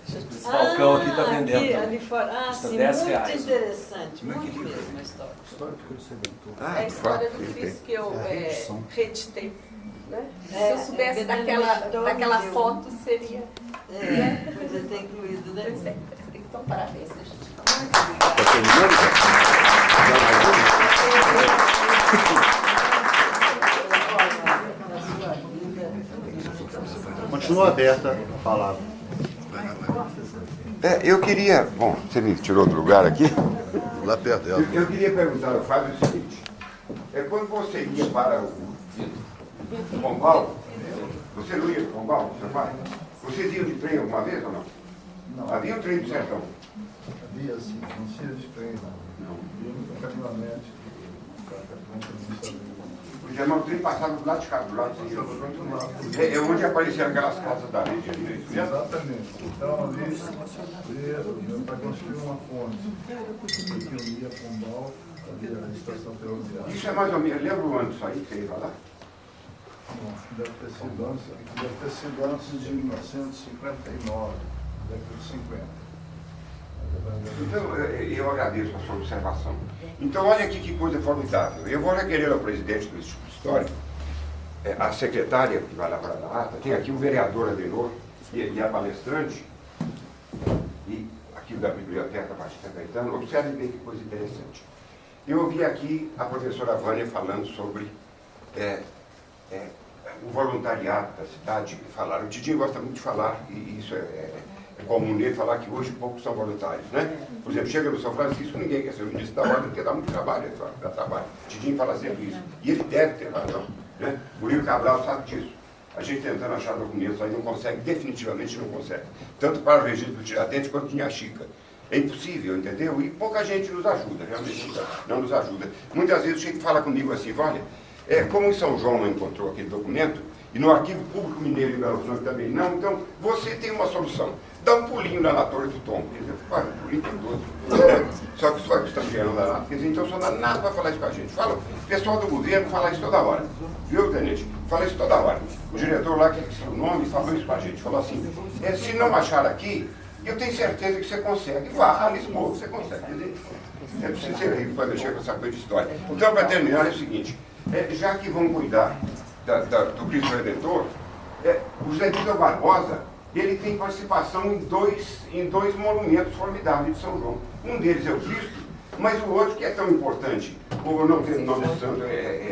balcão aqui está vendendo. Aqui, também. ali fora. Custa Sim, R$10. muito interessante, muito mesmo a história. É a história do Cristo que eu reeditei. Né? Se eu soubesse daquela foto, seria... Podia ter incluído, né? Pois é. Então, parabéns, deixa eu te falar. Continua aberta a palavra. Eu queria... Bom, você me tirou do lugar aqui? Lá perto dela. Eu queria perguntar ao Fábio o seguinte. Quando você ia para o Pombal, você não ia para o Pombal, seu pai? Vocês iam de trem alguma vez ou não? Não. Havia um trem do sertão? Havia sim, não tinha de trem, não. Havia caminhonete, O Germão Trem passava do lado de cá, do lado de É onde apareceram aquelas casas da rede ali, né? Exatamente. Então ali, meu pai construiu uma ponte que unia Pombal ali a estação ferroviária. Isso é mais ou menos, lembra o ano disso aí que você ia lá? Deve ter sido antes de 1959, década de 50. Então, eu agradeço a sua observação. Então, olha aqui que coisa formidável. Eu vou requerer ao presidente do Instituto Histórico, a secretária que vai lá para a ata, tem aqui o vereador Adenor e a palestrante, e aqui da Biblioteca Batista Caetano. Observe bem que coisa interessante. Eu ouvi aqui a professora Vânia falando sobre o voluntariado da cidade. Falaram. O Tidinho gosta muito de falar, e isso é comum nele falar que hoje poucos são voluntários, né? Por exemplo, chega no São Francisco, ninguém quer ser o ministro da ordem, porque dá muito trabalho, dá trabalho. Tidinho fala sempre isso. E ele deve ter razão, né? O Murilo Cabral sabe disso. A gente tentando achar documentos aí não consegue, definitivamente não consegue. Tanto para o registro do Tiradentes quanto em Axica. É impossível, entendeu? E pouca gente nos ajuda, realmente não nos ajuda. Muitas vezes chega e fala comigo assim, olha, como em São João não encontrou aquele documento, e no Arquivo Público Mineiro em Belo Horizonte também não, então você tem uma solução. Dá um pulinho lá na Torre do Tom. Quer dizer, um pulinho tem 12. Só que só que está criando lá. Quer dizer, então só dá nada para falar isso com a gente. Fala, o pessoal do governo fala isso toda hora. Viu, tenente? Fala isso toda hora. O diretor lá, que é o nome, falou isso com a gente. Falou assim, se não achar aqui, eu tenho certeza que você consegue. Vá a Lisboa, você consegue. Quer dizer, é preciso ser rico para mexer com essa coisa de história. Então, para terminar, é o seguinte. Já que vão cuidar do Cristo Redentor, o José Vitor Barbosa, ele tem participação em dois monumentos formidáveis de São João. Um deles é o Cristo, mas o outro, que é tão importante, por não ter nome de santo,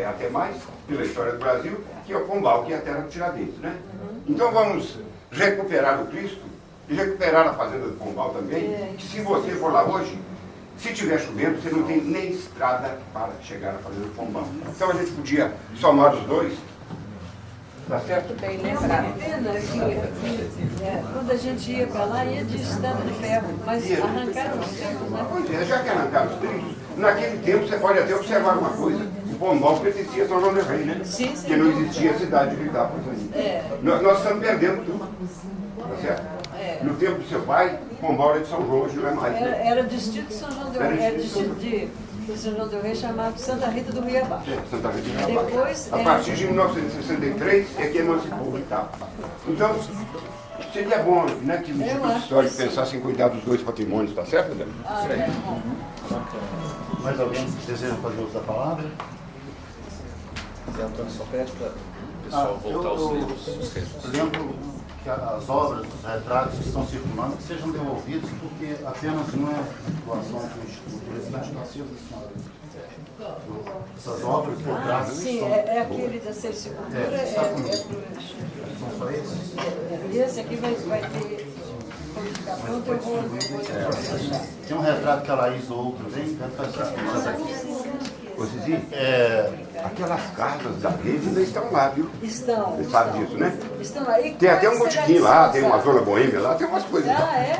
até mais, pela história do Brasil, que é o Pombal, que é a terra do Tiradentes, né? Então vamos recuperar o Cristo e recuperar a fazenda do Pombal também, que se você for lá hoje, se estiver chovendo, você não tem nem estrada para chegar à fazenda do Pombal. Então a gente podia somar os dois. Tá certo? Bem É uma pena que quando a gente ia para lá, ia de estrada de ferro, mas arrancaram os trilhos, né? Pois é, já que arrancaram os trilhos, naquele tempo você pode até observar uma coisa. O Pombal pertencia a São João del Rei, né? Sim, porque não existia a cidade de Vitápolis ainda. Nós estamos perdendo tudo. Tá certo? No tempo do seu pai, o Pombal era de São João, hoje não é mais. Né? Era distrito de São João del Rei, era distrito de São João del Rei, chamado Santa Rita do Rio Abaixo. Santa Rita do Rio Abaixo. Depois, a partir de 1963 é que emancipou o Vitápolis. Então, seria bom, né, que o Instituto Histórico pensasse em cuidar dos dois patrimônios, tá certo, Dani? Mais alguém deseja fazer uso da palavra? Zé Antônio só pede para o pessoal voltar aos livros. Lembro que as obras, os retratos que estão circulando, que sejam devolvidos, porque apenas uma doação do Instituto Restante da Silva Senhora. Essas obras, os retratos... sim, são... é aquele da Cercicultura, São só esses? Esse aqui vai ter... Ficar pronto, eu vou deixar. Tem um retrato que a Laís ou outro vem, quero fazer essas coisas aqui. Ô, Zizi, aquelas casas da rede ainda estão lá, viu? Estão. Você sabe disso, né? Estão lá. E tem até um quais botiquim será que lá, são tem uma as zona boêmia lá, tem umas coisas. Ah, é?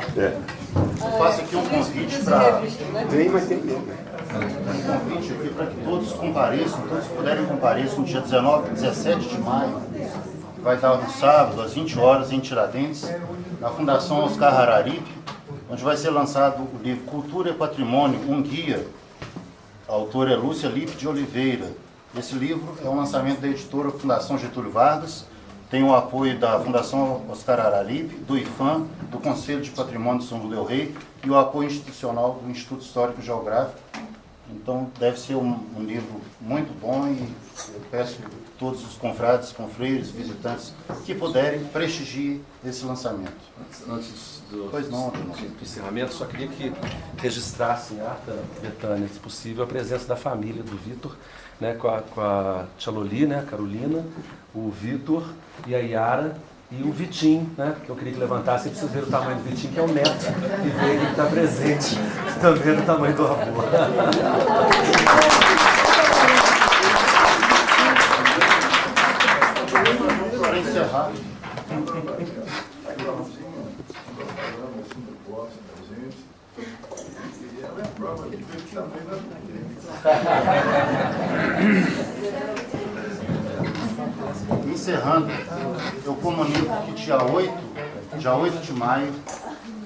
Eu faço aqui um convite para... Tem, mas tem mesmo. Um convite aqui para que todos compareçam, todos que puderem comparecer no dia 17 de maio, que vai estar no sábado, às 20 horas, em Tiradentes, na Fundação Oscar Hararipe, onde vai ser lançado o livro Cultura e Patrimônio, um guia. A autora é Lúcia Lipe de Oliveira. Esse livro é um lançamento da editora Fundação Getúlio Vargas, tem o apoio da Fundação Oscar Hararipe, do IFAM, do Conselho de Patrimônio de São João del Rei e o apoio institucional do Instituto Histórico e Geográfico. Então deve ser um livro muito bom e eu peço a todos os confrades, confreiros, visitantes que puderem prestigiem esse lançamento. Antes do encerramento, só queria que registrassem a ata, Betânia, se possível, a presença da família do Vitor, né, com a tia Loli, né, a Carolina, o Vitor e a Yara e o Vitinho, né, que eu queria que levantassem para vocês verem o tamanho do Vitinho, que é o neto que veio e que está presente, também no tamanho do avô. Para encerrar, encerrando, eu comunico que dia 8 de maio,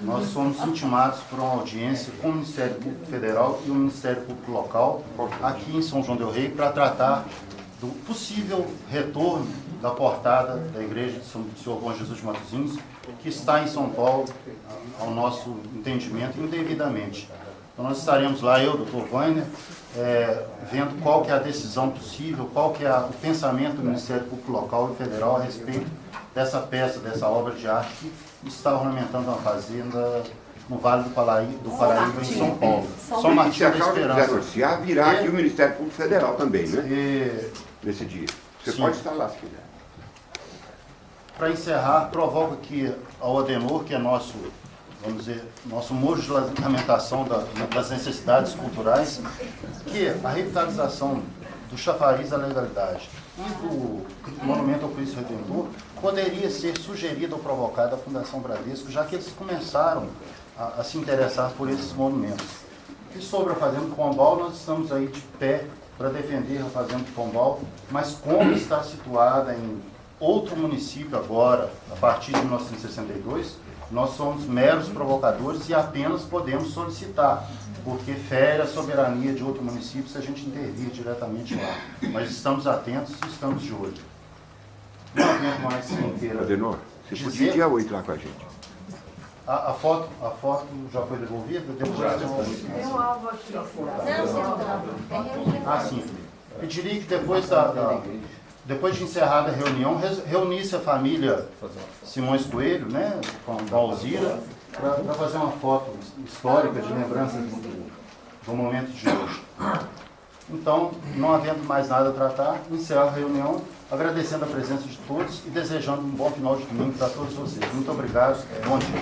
nós somos intimados por uma audiência com o Ministério Público Federal e o Ministério Público Local, aqui em São João del Rei, para tratar do possível retorno da portada da Igreja de Senhor Bom Jesus de Matosinhos, que está em São Paulo, ao nosso entendimento, indevidamente. Então nós estaremos lá, eu, doutor Wagner, vendo qual que é a decisão possível, qual que é o pensamento do Ministério Público Local e Federal a respeito dessa peça, dessa obra de arte que está ornamentando uma fazenda no Vale do Paraíba, em São Paulo. São Martinho da Esperança. Se virá aqui o Ministério Público Federal também, né? Nesse dia. Você pode estar lá se quiser. Para encerrar, provoco aqui ao Adenor, que é nosso, vamos dizer, nosso muro de lamentação das necessidades culturais, que a revitalização do chafariz da legalidade e do Monumento ao Cristo Redentor poderia ser sugerida ou provocada à Fundação Bradesco, já que eles começaram a se interessar por esses monumentos. E sobre a Fazenda do Pombal, nós estamos aí de pé para defender a Fazenda do Pombal, mas como está situada em outro município agora, a partir de 1962, nós somos meros provocadores e apenas podemos solicitar, porque fere a soberania de outro município se a gente intervir diretamente lá. Mas estamos atentos e estamos de olho. Não havendo mais quem queira Adenor, você podia ir dia 8 lá com a gente. A foto já foi devolvida? Tem um alvo aqui. Sim. Pediria que depois de encerrada a reunião, reunisse a família Simões Coelho, né, com a Alzira, para fazer uma foto histórica de lembrança do momento de hoje. Então, não havendo mais nada a tratar, encerro a reunião, agradecendo a presença de todos e desejando um bom final de domingo para todos vocês. Muito obrigado. Bom dia.